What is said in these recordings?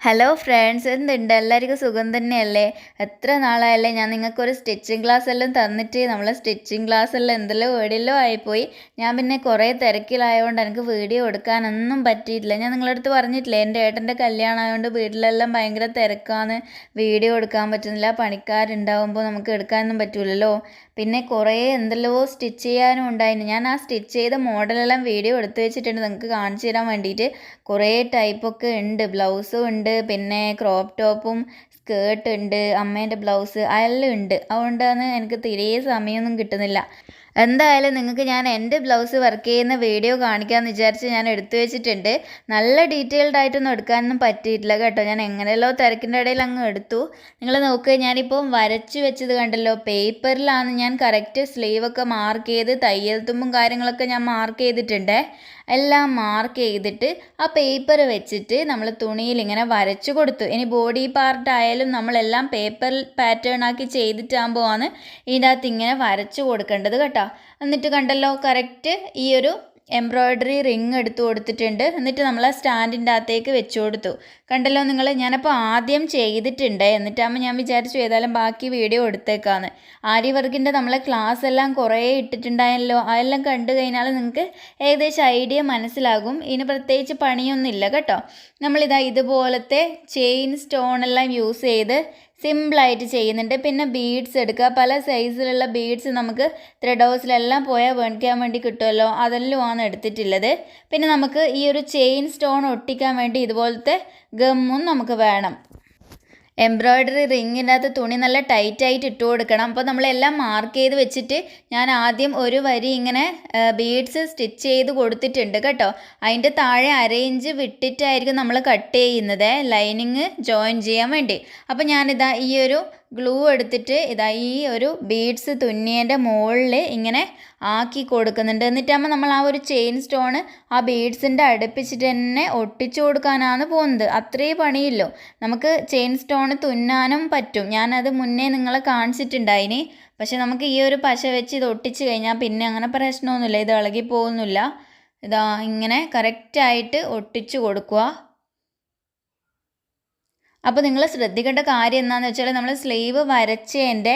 Hello friends, എന്തുണ്ട്? എല്ലാവർക്കും സുഖം തന്നെയല്ലേ? എത്ര നാളായല്ലേ ഞാൻ നിങ്ങൾക്കൊരു സ്റ്റിച്ചിങ് ക്ലാസ് എല്ലാം തന്നിട്ട്. നമ്മളെ സ്റ്റിച്ചിങ് ക്ലാസ് എല്ലാം എന്തെല്ലോ എവിടെയല്ലോ ആയിപ്പോയി. ഞാൻ പിന്നെ കുറേ തിരക്കിലായതുകൊണ്ട് എനിക്ക് വീഡിയോ എടുക്കാനൊന്നും പറ്റിയിട്ടില്ല. ഞാൻ നിങ്ങളുടെ അടുത്ത് പറഞ്ഞിട്ടില്ലേ, എൻ്റെ ഏട്ടൻ്റെ കല്യാണം ആയതുകൊണ്ട് വീട്ടിലെല്ലാം ഭയങ്കര തിരക്കാണ്, വീഡിയോ എടുക്കാൻ പറ്റുന്നില്ല. പണിക്കാരുണ്ടാവുമ്പോൾ നമുക്ക് എടുക്കാനൊന്നും പറ്റില്ലല്ലോ. പിന്നെ കുറേ എന്തെല്ലോ സ്റ്റിച്ച് ചെയ്യാനും ഉണ്ടായിരുന്നു. ഞാൻ ആ സ്റ്റിച്ച് ചെയ്ത മോഡലെല്ലാം വീഡിയോ എടുത്ത് വെച്ചിട്ടുണ്ട് നിങ്ങൾക്ക് കാണിച്ചു തരാൻ വേണ്ടിയിട്ട്. കുറേ ടൈപ്പൊക്കെ ഉണ്ട്, ബ്ലൗസും ഉണ്ട്, പിന്നെ ക്രോപ്പ് ടോപ്പും സ്കേർട്ട് ഉണ്ട്, അമ്മേൻ്റെ ബ്ലൗസ് അതെല്ലാം ഉണ്ട്. അതുകൊണ്ടാണ് എനിക്ക് തീരെ സമയമൊന്നും കിട്ടുന്നില്ല. എന്തായാലും നിങ്ങൾക്ക് ഞാൻ എൻ്റെ ബ്ലൗസ് വർക്ക് ചെയ്യുന്ന വീഡിയോ കാണിക്കാമെന്ന് വിചാരിച്ച് ഞാൻ എടുത്തു വെച്ചിട്ടുണ്ട്. നല്ല ഡീറ്റെയിൽഡ് ആയിട്ടൊന്നും എടുക്കാനൊന്നും പറ്റിയിട്ടില്ല കേട്ടോ. ഞാൻ എങ്ങനെയല്ലോ തിരക്കിൻ്റെ ഇടയിൽ അങ്ങ് എടുത്തു. നിങ്ങൾ നോക്കുക, ഞാനിപ്പോൾ വരച്ചു വെച്ചത് കണ്ടല്ലോ, പേപ്പറിലാണ് ഞാൻ കറക്റ്റ് സ്ലീവൊക്കെ മാർക്ക് ചെയ്ത് തയ്യൽ തുമ്പും കാര്യങ്ങളൊക്കെ ഞാൻ മാർക്ക് ചെയ്തിട്ടുണ്ട്. എല്ലാം മാർക്ക് ചെയ്തിട്ട് ആ പേപ്പർ വെച്ചിട്ട് നമ്മൾ തുണിയിൽ ഇങ്ങനെ വരച്ചു കൊടുത്തു. ഇനി ബോഡി പാർട്ട് ആയാലും നമ്മളെല്ലാം പേപ്പർ പാറ്റേൺ ആക്കി ചെയ്തിട്ടാകുമ്പോൾ ആണ് ഇതിൻ്റെ അകത്ത് ഇങ്ങനെ വരച്ചു കൊടുക്കേണ്ടത് കേട്ടോ. എന്നിട്ട് കണ്ടല്ലോ, കറക്റ്റ് ഈ ഒരു എംബ്രോയ്ഡറി റിങ് എടുത്തു കൊടുത്തിട്ടുണ്ട്. എന്നിട്ട് നമ്മൾ ആ സ്റ്റാൻഡിൻ്റെ അകത്തേക്ക് വെച്ചു കൊടുത്തു. കണ്ടല്ലോ നിങ്ങൾ, ഞാനപ്പോൾ ആദ്യം ചെയ്തിട്ടുണ്ട്. എന്നിട്ടാകുമ്പോൾ ഞാൻ വിചാരിച്ചു ഏതായാലും ബാക്കി വീഡിയോ എടുത്തേക്കാന്ന്. ആരി വർക്കിൻ്റെ നമ്മളെ ക്ലാസ് എല്ലാം കുറേ ഇട്ടിട്ടുണ്ടായല്ലോ, അതെല്ലാം കണ്ടു കഴിഞ്ഞാൽ നിങ്ങൾക്ക് ഏകദേശം ഐഡിയ മനസ്സിലാകും. ഇതിന് പ്രത്യേകിച്ച് പണിയൊന്നുമില്ല കേട്ടോ. നമ്മളിതാ ഇതുപോലത്തെ ചെയിൻ സ്റ്റോണെല്ലാം യൂസ് ചെയ്ത് സിമ്പിളായിട്ട് ചെയ്യുന്നുണ്ട്. പിന്നെ ബീഡ്സ് എടുക്കുക, പല സൈസിലുള്ള ബീഡ്സ് നമുക്ക് ത്രെഡ് ഹൗസിലെല്ലാം പോയാൽ മേടിക്കാൻ വേണ്ടി കിട്ടുമല്ലോ, അതെല്ലാമാണ് എടുത്തിട്ടുള്ളത്. പിന്നെ നമുക്ക് ഈ ഒരു ചെയിൻ സ്റ്റോൺ ഒട്ടിക്കാൻ വേണ്ടി ഇതുപോലത്തെ ഗമ്മും നമുക്ക് വേണം. എംബ്രോയ്ഡറി റിങ്ങിൻ്റെ അകത്ത് തുണി നല്ല ടൈറ്റായിട്ട് ഇട്ട് കൊടുക്കണം. അപ്പോൾ നമ്മളെല്ലാം മാർക്ക് ചെയ്ത് വെച്ചിട്ട് ഞാൻ ആദ്യം ഒരു വരി ഇങ്ങനെ ബീഡ്സ് സ്റ്റിച്ച് ചെയ്ത് കൊടുത്തിട്ടുണ്ട് കേട്ടോ. അതിൻ്റെ താഴെ 1/2 ഇഞ്ച് വിട്ടിട്ടായിരിക്കും നമ്മൾ കട്ട് ചെയ്യുന്നത്, ലൈനിങ് ജോയിൻ ചെയ്യാൻ വേണ്ടി. അപ്പോൾ ഞാനിതാ ഈ ഒരു ഗ്ലൂ എടുത്തിട്ട് ഇതാ ഈ ഒരു ബീഡ്സ് തുന്നിയതിൻ്റെ മുകളിൽ ഇങ്ങനെ ആക്കി കൊടുക്കുന്നുണ്ട്. എന്നിട്ടാകുമ്പോൾ നമ്മൾ ആ ഒരു ചെയിൻ സ്റ്റോണ് ആ ബീഡ്സിൻ്റെ അടുപ്പിച്ചിട്ട് തന്നെ ഒട്ടിച്ചു കൊടുക്കാനാണ് പോകുന്നത്. അത്രേ പണിയില്ലോ. നമുക്ക് ചെയിൻ സ്റ്റോണ് തുന്നാനും പറ്റും, ഞാനത് മുന്നേ നിങ്ങളെ കാണിച്ചിട്ടുണ്ടായിനി. പക്ഷെ നമുക്ക് ഈ ഒരു പശ വെച്ച് ഇത് ഒട്ടിച്ച് കഴിഞ്ഞാൽ പിന്നെ അങ്ങനെ പ്രശ്നമൊന്നുമില്ല, ഇത് ഇളകി പോകുന്നില്ല. ഇതാ ഇങ്ങനെ കറക്റ്റായിട്ട് ഒട്ടിച്ചു കൊടുക്കുക. അപ്പോൾ നിങ്ങൾ ശ്രദ്ധിക്കേണ്ട കാര്യം എന്താണെന്ന് വെച്ചാൽ, നമ്മൾ സ്ലീവ് വരച്ചതിൻ്റെ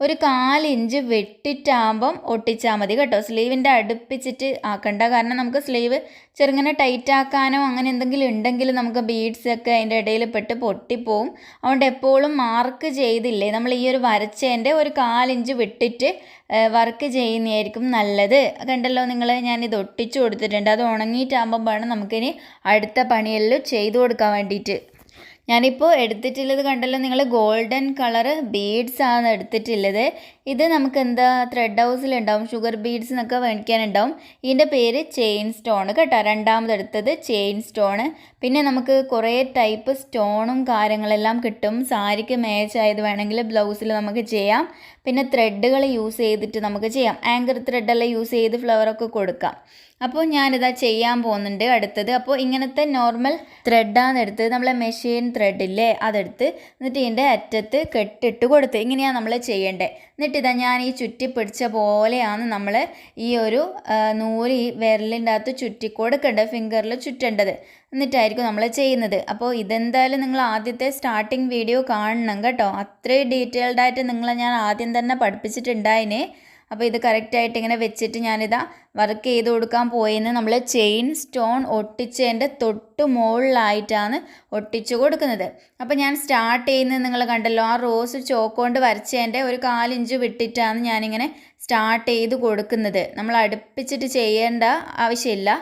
ഒരു 1/4 ഇഞ്ച് വെട്ടിട്ടാകുമ്പം ഒട്ടിച്ചാൽ മതി കേട്ടോ. സ്ലീവിൻ്റെ അടുപ്പിച്ചിട്ട് ആക്കണ്ട, കാരണം നമുക്ക് സ്ലീവ് ചെറുങ്ങനെ ടൈറ്റ് ആക്കാനോ അങ്ങനെ എന്തെങ്കിലും ഉണ്ടെങ്കിൽ നമുക്ക് ബീഡ്സൊക്കെ അതിൻ്റെ ഇടയിൽ പെട്ട് പൊട്ടിപ്പോവും. അതുകൊണ്ട് എപ്പോഴും മാർക്ക് ചെയ്തില്ലേ, നമ്മൾ ഈ ഒരു വരച്ചതിൻ്റെ ഒരു 1/4 ഇഞ്ച് വിട്ടിട്ട് വർക്ക് ചെയ്യുന്നതായിരിക്കും നല്ലത്. കണ്ടല്ലോ നിങ്ങൾ, ഞാനിത് ഒട്ടിച്ചു കൊടുത്തിട്ടുണ്ട്. അത് ഉണങ്ങിയിട്ടാകുമ്പം വേണം നമുക്കിനി അടുത്ത പണിയെല്ലാം ചെയ്തു കൊടുക്കാൻ വേണ്ടിയിട്ട്. ഞാനിപ്പോൾ എടുത്തിട്ടുള്ളത് കണ്ടല്ലോ നിങ്ങൾ, ഗോൾഡൻ കളറ് ബീഡ്സ് ആണ് എടുത്തിട്ടുള്ളത്. ഇത് നമുക്ക് എന്താ ത്രെഡ് ഹൗസിലുണ്ടാവും, ഷുഗർ ബീഡ്സ് എന്നൊക്കെ മേടിക്കാനുണ്ടാവും. ഇതിൻ്റെ പേര് ചെയിൻ സ്റ്റോൺ കേട്ടോ. രണ്ടാമതെടുത്തത് ചെയിൻ സ്റ്റോണ്. പിന്നെ നമുക്ക് കുറേ ടൈപ്പ് സ്റ്റോണും കാര്യങ്ങളെല്ലാം കിട്ടും. സാരിക്ക് മാച്ച് ആയത് വേണമെങ്കിൽ ബ്ലൗസിൽ നമുക്ക് ചെയ്യാം. പിന്നെ ത്രെഡുകൾ യൂസ് ചെയ്തിട്ട് നമുക്ക് ചെയ്യാം, ആങ്കർ ത്രെഡെല്ലാം യൂസ് ചെയ്ത് ഫ്ലവറൊക്കെ കൊടുക്കാം. അപ്പോൾ ഞാനിതാ ചെയ്യാൻ പോകുന്നുണ്ട് അടുത്തത്. അപ്പോൾ ഇങ്ങനത്തെ നോർമൽ ത്രെഡാണ് എടുത്തത്, നമ്മളെ മെഷീൻ ത്രെഡില്ലേ അതെടുത്ത്. എന്നിട്ട് ഇതിൻ്റെ അറ്റത്ത് കെട്ടിട്ട് കൊടുത്ത്. ഇങ്ങനെയാണ് നമ്മൾ ചെയ്യേണ്ടത്. എന്നിട്ട് ഇതാ ഞാൻ ഈ ചുറ്റി പിടിച്ച പോലെയാണ് നമ്മൾ ഈ ഒരു നൂല് ഈ വിരലിൻ്റെ അകത്ത് ചുറ്റി കൊടുക്കേണ്ടത്, ഫിംഗറിൽ ചുറ്റേണ്ടത്. എന്നിട്ടായിരിക്കും നമ്മൾ ചെയ്യുന്നത്. അപ്പോൾ ഇതെന്തായാലും നിങ്ങൾ ആദ്യത്തെ സ്റ്റാർട്ടിങ് വീഡിയോ കാണണം കേട്ടോ. അത്രയും ഡീറ്റെയിൽഡായിട്ട് നിങ്ങളെ ഞാൻ ആദ്യം തന്നെ പഠിപ്പിച്ചിട്ടുണ്ടായിന്. അപ്പോൾ ഇത് കറക്റ്റായിട്ട് ഇങ്ങനെ വെച്ചിട്ട് ഞാനിതാ വർക്ക് ചെയ്ത് കൊടുക്കാൻ പോയെന്ന്. നമ്മൾ ചെയിൻ സ്റ്റോൺ ഒട്ടിച്ചതിൻ്റെ തൊട്ട് മുകളിലായിട്ടാണ് ഒട്ടിച്ചു കൊടുക്കുന്നത്. അപ്പോൾ ഞാൻ സ്റ്റാർട്ട് ചെയ്യുന്നത് നിങ്ങൾ കണ്ടല്ലോ, ആ റോസ് ചോക്ക് കൊണ്ട് വരച്ചതിൻ്റെ ഒരു 1/4 ഇഞ്ച് വിട്ടിട്ടാണ് ഞാനിങ്ങനെ സ്റ്റാർട്ട് ചെയ്ത് കൊടുക്കുന്നത്. നമ്മൾ അടുപ്പിച്ചിട്ട് ചെയ്യേണ്ട ആവശ്യമില്ല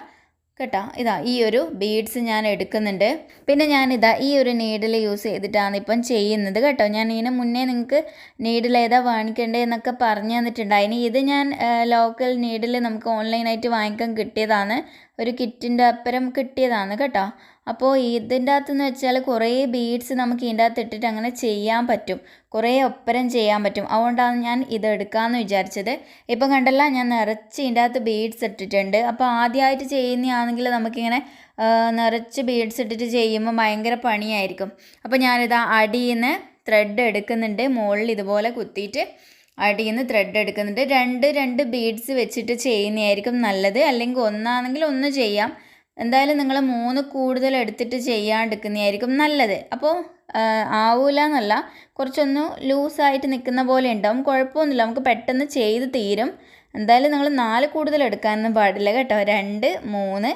കേട്ടോ. ഇതാ ഈ ഒരു ബീഡ്സ് ഞാൻ എടുക്കുന്നുണ്ട്. പിന്നെ ഞാനിതാ ഈ ഒരു നീഡിൽ യൂസ് ചെയ്തിട്ടാണ് ഇപ്പം ചെയ്യുന്നത് കേട്ടോ. ഞാൻ ഇതിന് മുന്നേ നിങ്ങൾക്ക് നീഡിൽ ഏതാ വാങ്ങിക്കേണ്ടത് എന്നൊക്കെ പറഞ്ഞു തന്നിട്ടുണ്ടായിന്. ഇത് ഞാൻ ലോക്കൽ നീഡിൽ നമുക്ക് ഓൺലൈനായിട്ട് വാങ്ങിക്കാൻ കിട്ടിയതാണ്, ഒരു കിറ്റിൻ്റെ അപ്പുറം കിട്ടിയതാണ് കേട്ടോ. അപ്പോൾ ഇതിൻ്റെ അകത്തെന്ന് വെച്ചാൽ കുറേ ബീഡ്സ് നമുക്ക് ഇതിൻ്റെ അകത്ത് ഇട്ടിട്ട് അങ്ങനെ ചെയ്യാൻ പറ്റും, കുറേ ഒപ്പരം ചെയ്യാൻ പറ്റും. അതുകൊണ്ടാണ് ഞാൻ ഇത് എടുക്കാമെന്ന് വിചാരിച്ചത്. ഇപ്പം കണ്ടല്ല, ഞാൻ നിറച്ച് ഇതിൻ്റെ അകത്ത് ബീഡ്സ് ഇട്ടിട്ടുണ്ട്. അപ്പോൾ ആദ്യമായിട്ട് ചെയ്യുന്നതാണെങ്കിൽ നമുക്കിങ്ങനെ നിറച്ച് ബീഡ്സ് ഇട്ടിട്ട് ചെയ്യുമ്പോൾ ഭയങ്കര പണിയായിരിക്കും. അപ്പോൾ ഞാനിതാ അടിയിൽ നിന്ന് ത്രെഡ് എടുക്കുന്നുണ്ട്, മുകളിൽ ഇതുപോലെ കുത്തിയിട്ട് അടിയിൽ നിന്ന് ത്രെഡ് എടുക്കുന്നുണ്ട്. രണ്ട് ബീഡ്സ് വെച്ചിട്ട് ചെയ്യുന്നതായിരിക്കും നല്ലത്, അല്ലെങ്കിൽ ഒന്നാണെങ്കിൽ ഒന്ന് ചെയ്യാം. എന്തായാലും നിങ്ങൾ 3 കൂടുതൽ എടുത്തിട്ട് ചെയ്യാണ്ടിരിക്കുന്നതായിരിക്കും നല്ലത്. അപ്പോൾ ആവൂല എന്നല്ല, കുറച്ചൊന്ന് ലൂസായിട്ട് നിൽക്കുന്ന പോലെ ഉണ്ടാവും. കുഴപ്പമൊന്നുമില്ല, നമുക്ക് പെട്ടെന്ന് ചെയ്ത് തീരും. എന്തായാലും നിങ്ങൾ 4 കൂടുതൽ എടുക്കാനൊന്നും പാടില്ല കേട്ടോ. 2, 3,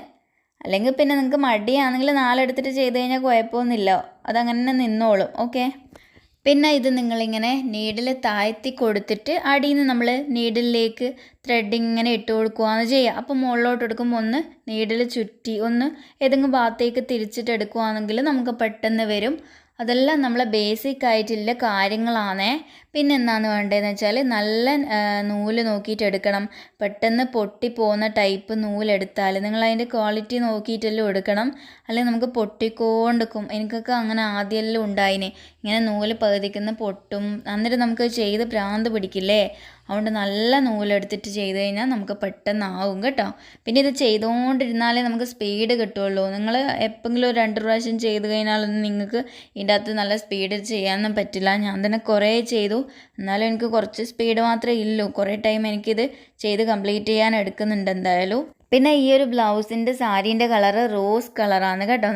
അല്ലെങ്കിൽ പിന്നെ നിങ്ങൾക്ക് മടിയാണെങ്കിൽ 4 എടുത്തിട്ട് ചെയ്ത് കഴിഞ്ഞാൽ കുഴപ്പമൊന്നുമില്ല, അതങ്ങനെ തന്നെ നിന്നോളും. ഓക്കെ. പിന്നെ ഇത് നിങ്ങളിങ്ങനെ നീഡിൽ താഴ്ത്തി കൊടുത്തിട്ട് അടിയിൽ നിന്ന് നമ്മൾ നീഡിലേക്ക് ത്രെഡ് ഇങ്ങനെ ഇട്ട് കൊടുക്കുകയാണ് ചെയ്യുക. അപ്പോൾ മുകളിലോട്ട് എടുക്കുമ്പോൾ ഒന്ന് നീഡിൽ ചുറ്റി ഒന്ന് ഏതെങ്കിലും ഭാഗത്തേക്ക് തിരിച്ചിട്ട് എടുക്കുകയാണെങ്കിൽ നമുക്ക് പെട്ടെന്ന് വരും. അതെല്ലാം നമ്മളെ ബേസിക് ആയിട്ടുള്ള കാര്യങ്ങളാണേ. പിന്നെ എന്താണെന്ന് വേണ്ടതെന്ന് വെച്ചാൽ നല്ല നൂല് നോക്കിയിട്ട് എടുക്കണം. പെട്ടെന്ന് പൊട്ടിപ്പോകുന്ന ടൈപ്പ് നൂലെടുത്താൽ നിങ്ങൾ അതിൻ്റെ ക്വാളിറ്റി നോക്കിയിട്ടെല്ലാം എടുക്കണം, അല്ലെങ്കിൽ നമുക്ക് പൊട്ടിക്കൊണ്ടിരിക്കും. എനിക്കൊക്കെ അങ്ങനെ ആദ്യമെല്ലാം ഉണ്ടായിന്, ഇങ്ങനെ നൂല് പകുതിക്കുന്ന പൊട്ടും, അന്നേരം നമുക്ക് ചെയ്ത് ഭ്രാന്ത് പിടിക്കില്ലേ. അതുകൊണ്ട് നല്ല നൂലെടുത്തിട്ട് ചെയ്ത് കഴിഞ്ഞാൽ നമുക്ക് പെട്ടെന്നാവും കേട്ടോ. പിന്നെ ഇത് ചെയ്തുകൊണ്ടിരുന്നാലേ നമുക്ക് സ്പീഡ് കിട്ടുള്ളൂ. നിങ്ങൾ എപ്പോഴെങ്കിലും ഒരു 2 പ്രാവശ്യം ചെയ്ത് കഴിഞ്ഞാലൊന്നും നിങ്ങൾക്ക് ഇതിൻ്റെ അകത്ത് നല്ല സ്പീഡ് ചെയ്യാനൊന്നും പറ്റില്ല. ഞാൻ തന്നെ കുറേ ചെയ്തു, എന്നാലും എനിക്ക് കുറച്ച് സ്പീഡ് മാത്രമേ ഇല്ലൂ. കുറേ ടൈം എനിക്കിത് ചെയ്ത് കംപ്ലീറ്റ് ചെയ്യാൻ എടുക്കുന്നുണ്ട് എന്തായാലും. പിന്നെ ഈ ഒരു ബ്ലൗസിൻ്റെ സാരീൻ്റെ കളറ് റോസ് കളറാണ് കേട്ടോ,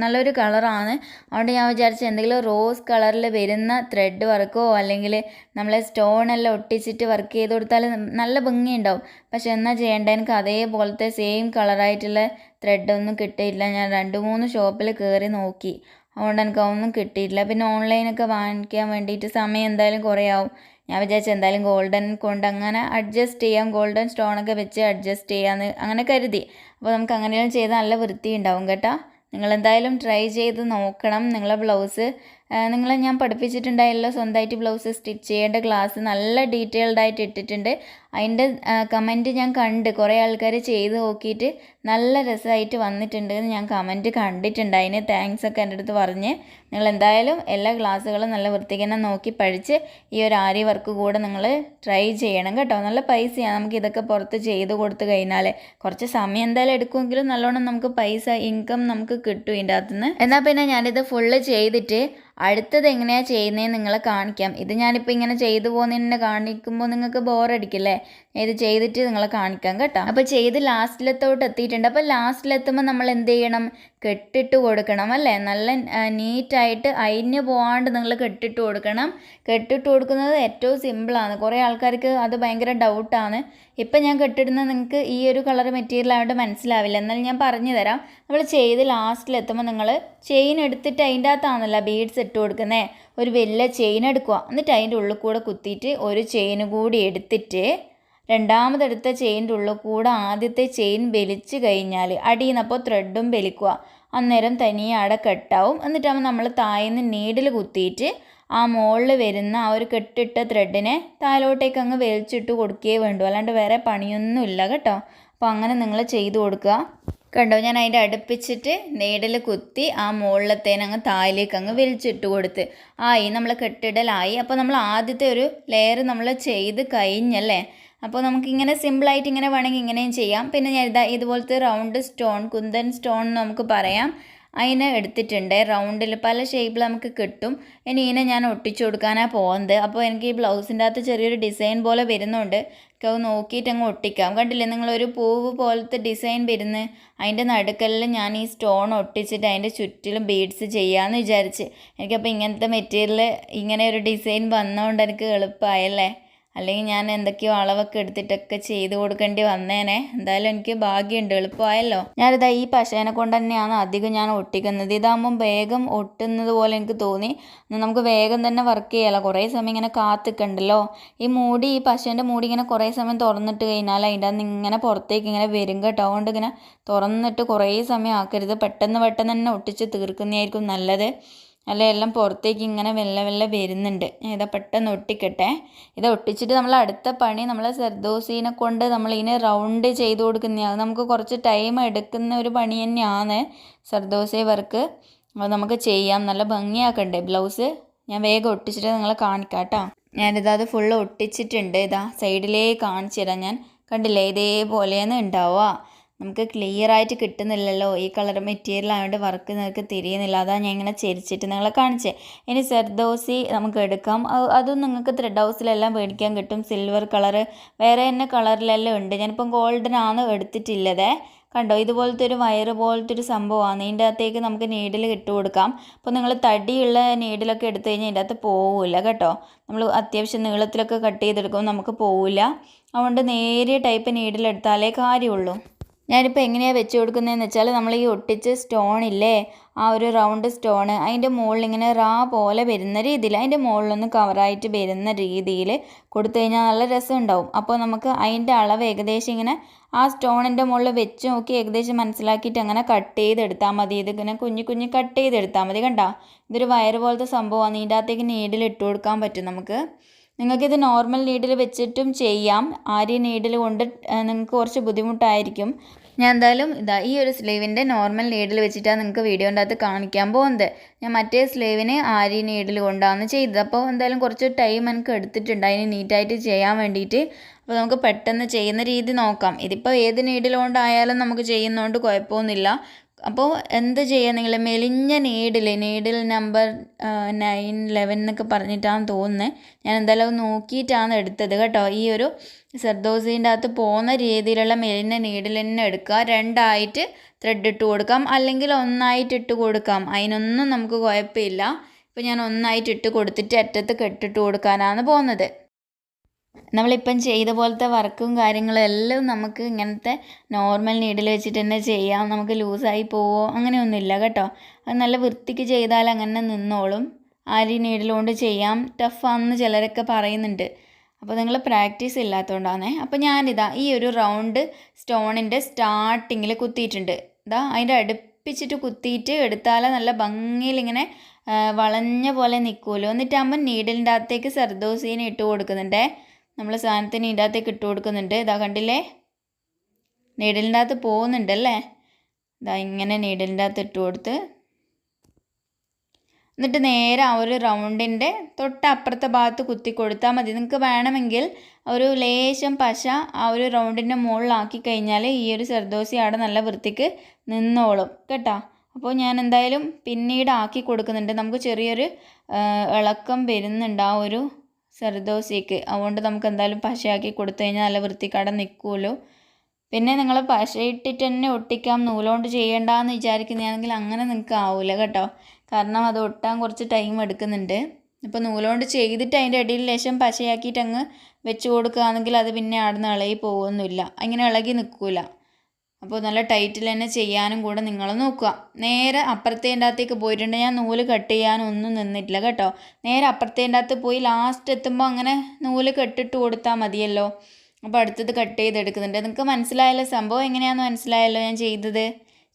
നല്ലൊരു കളറാണ്. അതുകൊണ്ട് ഞാൻ വിചാരിച്ചു എന്തെങ്കിലും റോസ് കളറിൽ വരുന്ന ത്രെഡ് വർക്കോ അല്ലെങ്കിൽ നമ്മളെ സ്റ്റോണെല്ലാം ഒട്ടിച്ചിട്ട് വർക്ക് ചെയ്ത് കൊടുത്താൽ നല്ല ഭംഗിയുണ്ടാവും. പക്ഷെ എന്നാൽ ചെയ്യേണ്ട, എനിക്ക് അതേപോലത്തെ സെയിം കളറായിട്ടുള്ള ത്രെഡൊന്നും കിട്ടിയില്ല. ഞാൻ 2-3 ഷോപ്പിൽ കയറി നോക്കി, അതുകൊണ്ട് എനിക്ക് അതൊന്നും കിട്ടിയിട്ടില്ല. പിന്നെ ഓൺലൈനൊക്കെ വാങ്ങിക്കാൻ വേണ്ടിയിട്ട് സമയം എന്തായാലും കുറേ ആവും. ഞാൻ വിചാരിച്ചു എന്തായാലും ഗോൾഡൻ കൊണ്ട് അങ്ങനെ അഡ്ജസ്റ്റ് ചെയ്യാം, ഗോൾഡൻ സ്റ്റോണൊക്കെ വെച്ച് അഡ്ജസ്റ്റ് ചെയ്യാമെന്ന് അങ്ങനെ കരുതി. അപ്പോൾ നമുക്ക് അങ്ങനെയെല്ലാം ചെയ്താൽ നല്ല വൃത്തി ഉണ്ടാവും കേട്ടോ. നിങ്ങളെന്തായാലും ട്രൈ ചെയ്ത് നോക്കണം. നിങ്ങളെ ബ്ലൗസ് നിങ്ങളെ ഞാൻ പഠിപ്പിച്ചിട്ടുണ്ടായല്ലോ സ്വന്തമായിട്ട് ബ്ലൗസ് സ്റ്റിച്ച് ചെയ്യേണ്ട ക്ലാസ്, നല്ല ഡീറ്റെയിൽഡ് ആയിട്ട് ഇട്ടിട്ടുണ്ട്. അതിൻ്റെ കമൻറ്റ് ഞാൻ കണ്ട്, കുറേ ആൾക്കാർ ചെയ്ത് നോക്കിയിട്ട് നല്ല രസമായിട്ട് വന്നിട്ടുണ്ട് എന്ന് ഞാൻ കമൻറ്റ് കണ്ടിട്ടുണ്ട്. അതിന് താങ്ക്സ് ഒക്കെ എൻ്റെ അടുത്ത് പറഞ്ഞ്. നിങ്ങൾ എന്തായാലും എല്ലാ ക്ലാസ്സുകളും നല്ല വൃത്തിക്ക് തന്നെ നോക്കി പഠിച്ച് ഈ ഒരു ആരി വർക്ക് കൂടെ നിങ്ങൾ ട്രൈ ചെയ്യണം കേട്ടോ. നല്ല പൈസയാണ് നമുക്ക് ഇതൊക്കെ പുറത്ത് ചെയ്ത് കൊടുത്ത് കഴിഞ്ഞാൽ. കുറച്ച് സമയം എന്തായാലും എടുക്കുമെങ്കിലും നല്ലോണം നമുക്ക് പൈസ ഇൻകം നമുക്ക് കിട്ടും ഇതിൻ്റെ അകത്തുനിന്ന്. എന്നാൽ പിന്നെ ഞാനിത് ഫുള്ള് ചെയ്തിട്ട് അടുത്തത് എങ്ങനെയാണ് ചെയ്യുന്നതെന്ന് നിങ്ങളെ കാണിക്കാം. ഇത് ഞാനിപ്പോൾ ഇങ്ങനെ ചെയ്തു പോകുന്നതിനെ കാണിക്കുമ്പോൾ നിങ്ങൾക്ക് ബോറടിക്കില്ലേ. ഇത് ചെയ്തിട്ട് നിങ്ങളെ കാണിക്കാം കേട്ടോ. അപ്പോൾ ചെയ്ത് ലാസ്റ്റിലത്തോട്ട് എത്തിയിട്ടുണ്ട്. അപ്പോൾ ലാസ്റ്റിലെത്തുമ്പോൾ നമ്മൾ എന്ത് ചെയ്യണം, കെട്ടിട്ട് കൊടുക്കണം അല്ലേ. നല്ല നീറ്റായിട്ട് അയിഞ്ഞ് പോകാണ്ട് നിങ്ങൾ കെട്ടിട്ട് കൊടുക്കണം. കെട്ടിട്ട് കൊടുക്കുന്നത് ഏറ്റവും സിമ്പിളാണ്. കുറേ ആൾക്കാർക്ക് അത് ഭയങ്കര ഡൗട്ടാണ്. ഇപ്പം ഞാൻ കെട്ടിടുന്നത് നിങ്ങൾക്ക് ഈ ഒരു കളർ മെറ്റീരിയൽ ആയതുകൊണ്ട് മനസ്സിലാവില്ല, എന്നാൽ ഞാൻ പറഞ്ഞു തരാം. നമ്മൾ ചെയ്ത് ലാസ്റ്റിലെത്തുമ്പോൾ നിങ്ങൾ ചെയിൻ എടുത്തിട്ട് അതിൻ്റെ അകത്താണല്ലോ ബീഡ്സ് ഇട്ട് കൊടുക്കുന്നത്. ഒരു വലിയ ചെയിൻ എടുക്കുക, എന്നിട്ട് അതിൻ്റെ ഉള്ളിൽ കൂടെ കുത്തിയിട്ട് ഒരു ചെയിൻ കൂടി എടുത്തിട്ട് രണ്ടാമതെടുത്ത ചെയിൻ്റെ ഉള്ളിൽ കൂടെ ആദ്യത്തെ ചെയിൻ വലിച്ച് കഴിഞ്ഞാൽ അടിയിൽ നിന്നപ്പോൾ ത്രെഡും വലിക്കുക. അന്നേരം തനിയെ അവിടെ കെട്ടാവും. എന്നിട്ടാകുമ്പോൾ നമ്മൾ താഴേന്ന് നീഡിൽ കുത്തിയിട്ട് ആ മുകളിൽ വരുന്ന ആ ഒരു കെട്ടിട്ട ത്രെഡിനെ താഴോട്ടേക്ക് അങ്ങ് വലിച്ചിട്ട് കൊടുക്കുകയേ വേണ്ടൂ, അല്ലാണ്ട് വേറെ പണിയൊന്നുമില്ല കേട്ടോ. അപ്പോൾ അങ്ങനെ നിങ്ങൾ ചെയ്ത് കൊടുക്കുക. കണ്ടോ, ഞാൻ അതിൻ്റെ അടുപ്പിച്ചിട്ട് നീഡിൽ കുത്തി ആ മുകളിലത്തേന് അങ്ങ് താഴേക്ക് അങ്ങ് വലിച്ചിട്ട് കൊടുത്ത് ആയി നമ്മൾ കെട്ടിടലായി. അപ്പോൾ നമ്മൾ ആദ്യത്തെ ഒരു ലെയർ നമ്മൾ ചെയ്ത് കഴിഞ്ഞല്ലേ. അപ്പോൾ നമുക്കിങ്ങനെ സിമ്പിളായിട്ട് ഇങ്ങനെ വേണമെങ്കിൽ ഇങ്ങനെയും ചെയ്യാം. പിന്നെ ഞാൻ ഇതുപോലത്തെ റൗണ്ട് സ്റ്റോൺ, കുന്തൻ സ്റ്റോൺ നമുക്ക് പറയാം, അതിനെ എടുത്തിട്ടുണ്ട്. റൗണ്ടിൽ പല ഷേപ്പിൽ നമുക്ക് കിട്ടും. ഇനി ഇതിനെ ഞാൻ ഒട്ടിച്ചു കൊടുക്കാനാണ് പോകുന്നത്. അപ്പോൾ എനിക്ക് ഈ ബ്ലൗസിൻ്റെ അകത്ത് ചെറിയൊരു ഡിസൈൻ പോലെ വരുന്നുണ്ട്, അത് നോക്കിയിട്ട് അങ്ങ് ഒട്ടിക്കാം. കണ്ടില്ലേ, നിങ്ങളൊരു പൂവ് പോലത്തെ ഡിസൈൻ വരുന്നത്, അതിൻ്റെ നടുക്കെല്ലാം ഞാൻ ഈ സ്റ്റോൺ ഒട്ടിച്ചിട്ട് അതിൻ്റെ ചുറ്റിലും ബീഡ്സ് ചെയ്യാമെന്ന് വിചാരിച്ച്. എനിക്കപ്പോൾ ഇങ്ങനത്തെ മെറ്റീരിയൽ ഇങ്ങനെ ഒരു ഡിസൈൻ വന്നതുകൊണ്ട് എനിക്ക് എളുപ്പമായല്ലേ. അല്ലെങ്കിൽ ഞാൻ എന്തൊക്കെയോ അളവൊക്കെ എടുത്തിട്ടൊക്കെ ചെയ്ത് കൊടുക്കേണ്ടി വന്നേനെ. എന്തായാലും എനിക്ക് ഭാഗ്യമുണ്ട്, എളുപ്പമായല്ലോ. ഞാനിതാ ഈ പശേനെ കൊണ്ട് തന്നെയാണ് അധികം ഞാൻ ഒട്ടിക്കുന്നത്. ഇതാകുമ്പം വേഗം ഒട്ടുന്നത് പോലെ എനിക്ക് തോന്നി. നമുക്ക് വേഗം തന്നെ വർക്ക് ചെയ്യാമല്ലോ, കുറേ സമയം ഇങ്ങനെ കാത്തിക്കണ്ടല്ലോ. ഈ പശേൻ്റെ മൂടി ഇങ്ങനെ കുറേ സമയം തുറന്നിട്ട് കഴിഞ്ഞാൽ അതിൻ്റെ അന്ന് ഇങ്ങനെ പുറത്തേക്ക് ഇങ്ങനെ വരും കേട്ടോ. അതുകൊണ്ട് ഇങ്ങനെ തുറന്നിട്ട് കുറേ സമയം ആക്കരുത്, പെട്ടെന്ന് തന്നെ ഒട്ടിച്ച് തീർക്കുന്നതായിരിക്കും നല്ലത്. അല്ല എല്ലാം പുറത്തേക്ക് ഇങ്ങനെ വെല്ല വരുന്നുണ്ട്. ഇതാ പെട്ടെന്ന് ഒട്ടിക്കട്ടെ. ഇത് ഒട്ടിച്ചിട്ട് നമ്മൾ അടുത്ത പണി നമ്മൾ സർദോസീനെ കൊണ്ട് നമ്മളിതിനെ റൗണ്ട് ചെയ്ത് കൊടുക്കുന്നതാണ്. നമുക്ക് കുറച്ച് ടൈം എടുക്കുന്ന ഒരു പണി തന്നെയാണ് സർദോസി വർക്ക്. അത് നമുക്ക് ചെയ്യാം, നല്ല ഭംഗിയാക്കണ്ടേ ബ്ലൗസ്. ഞാൻ വേഗം ഒട്ടിച്ചിട്ട് നിങ്ങളെ കാണിക്കാം കേട്ടോ. ഞാനിത് ഫുള്ള് ഒട്ടിച്ചിട്ടുണ്ട്. ഇതാ സൈഡിലേക്ക് കാണിച്ചു തരാം ഞാൻ. കണ്ടില്ലേ, ഇതേപോലെയാണ് ഉണ്ടാവുക. നമുക്ക് ക്ലിയർ ആയിട്ട് കിട്ടുന്നില്ലല്ലോ, ഈ കളർ മെറ്റീരിയൽ ആയതുകൊണ്ട് വർക്ക് നിങ്ങൾക്ക് തിരിയുന്നില്ല. അതാണ് ഞാൻ ഇങ്ങനെ ചെരിച്ചിട്ട് നിങ്ങളെ കാണിച്ചേ. ഇനി സർദോസി നമുക്ക് എടുക്കാം. അതും നിങ്ങൾക്ക് ത്രെഡ് ഹൗസിലെല്ലാം മേടിക്കാൻ കിട്ടും. സിൽവർ കളറ് വേറെ തന്നെ കളറിലെല്ലാം ഉണ്ട്. ഞാനിപ്പം ഗോൾഡനാണ് എടുത്തിട്ടുള്ളത്. കണ്ടോ, ഇതുപോലത്തെ ഒരു വയറ് പോലത്തെ ഒരു സംഭവമാണ്. ഇതിൻ്റെ അകത്തേക്ക് നമുക്ക് നീഡിൽ ഇട്ട് കൊടുക്കാം. അപ്പോൾ നിങ്ങൾ തടിയുള്ള നീഡിലൊക്കെ എടുത്തു കഴിഞ്ഞാൽ ഇതിൻ്റെ അകത്ത് പോവില്ല കേട്ടോ. നമ്മൾ അത്യാവശ്യം നീളത്തിലൊക്കെ കട്ട് ചെയ്തെടുക്കുമ്പോൾ നമുക്ക് പോവില്ല. അതുകൊണ്ട് നേരിയ ടൈപ്പ് നീഡിലെടുത്താലേ കാര്യമുള്ളൂ. ഞാനിപ്പോൾ എങ്ങനെയാണ് വെച്ച് കൊടുക്കുന്നതെന്ന് വെച്ചാൽ, നമ്മൾ ഈ ഒട്ടിച്ച് സ്റ്റോണില്ലേ, ആ ഒരു റൗണ്ട് സ്റ്റോണ് അതിൻ്റെ മുകളിൽ ഇങ്ങനെ റാ പോലെ വരുന്ന രീതിയിൽ, അതിൻ്റെ മുകളിലൊന്ന് കവറായിട്ട് വരുന്ന രീതിയിൽ കൊടുത്തു കഴിഞ്ഞാൽ നല്ല രസം ഉണ്ടാവും. അപ്പോൾ നമുക്ക് അതിൻ്റെ അളവ് ഏകദേശം ഇങ്ങനെ ആ സ്റ്റോണിൻ്റെ മുകളിൽ വെച്ച് നോക്കി ഏകദേശം മനസ്സിലാക്കിയിട്ട് അങ്ങനെ കട്ട് ചെയ്തെടുത്താൽ മതി. ഇതിങ്ങനെ കുഞ്ഞു കുഞ്ഞു കട്ട് ചെയ്തെടുത്താൽ മതി. കണ്ടോ, ഇതൊരു വയറ് പോലത്തെ സംഭവമാണ്. ഇതിൻ്റെ അകത്തേക്ക് നീഡിൽ ഇട്ട് കൊടുക്കാൻ പറ്റും നമുക്ക്. നിങ്ങൾക്കിത് നോർമൽ നീഡിൽ വെച്ചിട്ടും ചെയ്യാം. ആര്യ നീഡിൽ കൊണ്ട് നിങ്ങൾക്ക് കുറച്ച് ബുദ്ധിമുട്ടായിരിക്കും. ഞാൻ എന്തായാലും ഈ ഒരു സ്ലീവിൻ്റെ നോർമൽ നീഡിൽ വെച്ചിട്ടാണ് നിങ്ങൾക്ക് വീഡിയോൻ്റെ അകത്ത് കാണിക്കാൻ പോകുന്നത്. ഞാൻ മറ്റേ സ്ലീവിന് ആര്യ നീഡിൽ കൊണ്ടാണ് ചെയ്തത്. അപ്പോൾ എന്തായാലും കുറച്ച് ടൈം എനിക്ക് എടുത്തിട്ടുണ്ട് അതിന് നീറ്റായിട്ട് ചെയ്യാൻ വേണ്ടിയിട്ട്. അപ്പോൾ നമുക്ക് പെട്ടെന്ന് ചെയ്യുന്ന രീതി നോക്കാം. ഇതിപ്പോൾ ഏത് നീഡിൽ കൊണ്ടായാലും നമുക്ക് ചെയ്യുന്നതുകൊണ്ട് കുഴപ്പമൊന്നുമില്ല. അപ്പോൾ എന്ത് ചെയ്യുക, നിങ്ങൾ മെലിഞ്ഞ നീഡിൽ നമ്പർ 9, 11 എന്നൊക്കെ പറഞ്ഞിട്ടാണ് തോന്നുന്നത്. ഞാൻ എന്തായാലും നോക്കിയിട്ടാണ് എടുത്തത് കേട്ടോ. ഈ ഒരു സർദോസീൻ്റെ അകത്ത് പോകുന്ന രീതിയിലുള്ള മെലിഞ്ഞ നീഡിൽ തന്നെ എടുക്കുക. 2ആയിട്ട് ത്രെഡ് ഇട്ട് കൊടുക്കാം, അല്ലെങ്കിൽ 1ആയിട്ട് ഇട്ട് കൊടുക്കാം. അതിനൊന്നും നമുക്ക് കുഴപ്പമില്ല. ഇപ്പോൾ ഞാൻ 1ആയിട്ട് ഇട്ട് കൊടുത്തിട്ട് അറ്റത്ത് കെട്ടിട്ട് കൊടുക്കാനാണ് പോകുന്നത്. നമ്മളിപ്പം ചെയ്ത പോലത്തെ വർക്കും കാര്യങ്ങളും എല്ലാം നമുക്ക് ഇങ്ങനത്തെ നോർമൽ നീഡിൽ വെച്ചിട്ട് തന്നെ ചെയ്യാം. നമുക്ക് ലൂസായി പോവോ അങ്ങനെയൊന്നുമില്ല കേട്ടോ. അത് നല്ല വൃത്തിക്ക് ചെയ്താൽ അങ്ങനെ നിന്നോളും. ആര്യ നീഡിൽ കൊണ്ട് ചെയ്യാം, ടഫാണെന്ന് ചിലരൊക്കെ പറയുന്നുണ്ട്. അപ്പോൾ നിങ്ങൾ പ്രാക്ടീസ് ഇല്ലാത്തതുകൊണ്ടാണേ. അപ്പോൾ ഞാനിതാ ഈ ഒരു റൗണ്ട് സ്റ്റോണിൻ്റെ സ്റ്റാർട്ടിങ്ങിൽ കുത്തിയിട്ടുണ്ട്. അതിൻ്റെ അടുപ്പിച്ചിട്ട് കുത്തിയിട്ട് എടുത്താൽ നല്ല ഭംഗിയിൽ ഇങ്ങനെ വളഞ്ഞ പോലെ നിൽക്കുമല്ലോ. എന്നിട്ടാകുമ്പോൾ നീഡിലിൻ്റെ അകത്തേക്ക് സർദോസീനെ ഇട്ട് കൊടുക്കുന്നുണ്ടേ. നമ്മൾ സാധനത്തിന് ഇതിൻ്റെ അകത്തേക്ക് ഇട്ട് കൊടുക്കുന്നുണ്ട്. കണ്ടില്ലേ, നീഡിലിൻ്റെ അകത്ത് പോകുന്നുണ്ടല്ലേ. ഇങ്ങനെ നീഡിലിൻ്റെ അകത്ത് ഇട്ട് കൊടുത്ത് എന്നിട്ട് നേരെ ആ ഒരു റൗണ്ടിൻ്റെ തൊട്ടപ്പുറത്തെ ഭാഗത്ത് കുത്തി കൊടുത്താൽ മതി. നിങ്ങൾക്ക് വേണമെങ്കിൽ ഒരു ലേശം പശ ആ ഒരു റൗണ്ടിൻ്റെ മുകളിലാക്കി കഴിഞ്ഞാൽ ഈ ഒരു സർദോസി അവിടെ നല്ല വൃത്തിക്ക് നിന്നോളും കേട്ടോ. അപ്പോൾ ഞാൻ എന്തായാലും പിന്നീട് ആക്കി കൊടുക്കുന്നുണ്ട്. നമുക്ക് ചെറിയൊരു ഇളക്കം വരുന്നുണ്ട് ആ ഒരു സർദോസിക്ക്. അതുകൊണ്ട് നമുക്ക് എന്തായാലും പശയാക്കി കൊടുത്തു കഴിഞ്ഞാൽ നല്ല വൃത്തിക്കട നിൽക്കുമല്ലോ. പിന്നെ നിങ്ങൾ പശയിട്ടിട്ട് തന്നെ ഒട്ടിക്കാം, നൂലുകൊണ്ട് ചെയ്യേണ്ടെന്ന് വിചാരിക്കുന്നതാണെങ്കിൽ അങ്ങനെ നിങ്ങൾക്ക് ആവില്ല കേട്ടോ. കാരണം അത് ഒട്ടാൻ കുറച്ച് ടൈം എടുക്കുന്നുണ്ട്. അപ്പോൾ നൂലുകൊണ്ട് ചെയ്തിട്ട് അതിൻ്റെ ഇടയിൽ ലേശം പശയാക്കിയിട്ട് അങ്ങ് വെച്ച് കൊടുക്കുകയാണെങ്കിൽ അത് പിന്നെ ആടുന്ന് ഇളകി പോകുമൊന്നുമില്ല, അങ്ങനെ ഇളകി നിൽക്കില്ല. അപ്പോൾ നല്ല ടൈറ്റിൽ തന്നെ ചെയ്യാനും കൂടെ നിങ്ങൾ നോക്കുക. നേരെ അപ്പുറത്തേൻ്റെ അകത്തേക്ക് പോയിട്ടുണ്ട്. ഞാൻ നൂല് കട്ട് ചെയ്യാനൊന്നും നിന്നിട്ടില്ല കേട്ടോ. നേരെ അപ്പുറത്തേൻ്റെ അകത്ത് പോയി ലാസ്റ്റ് എത്തുമ്പോൾ അങ്ങനെ നൂല് കെട്ടിട്ട് കൊടുത്താൽ മതിയല്ലോ. അപ്പോൾ അടുത്തത് കട്ട് ചെയ്തെടുക്കുന്നുണ്ട്. നിങ്ങൾക്ക് മനസ്സിലായല്ലോ സംഭവം എങ്ങനെയാണെന്ന് മനസ്സിലായല്ലോ ഞാൻ ചെയ്തത്.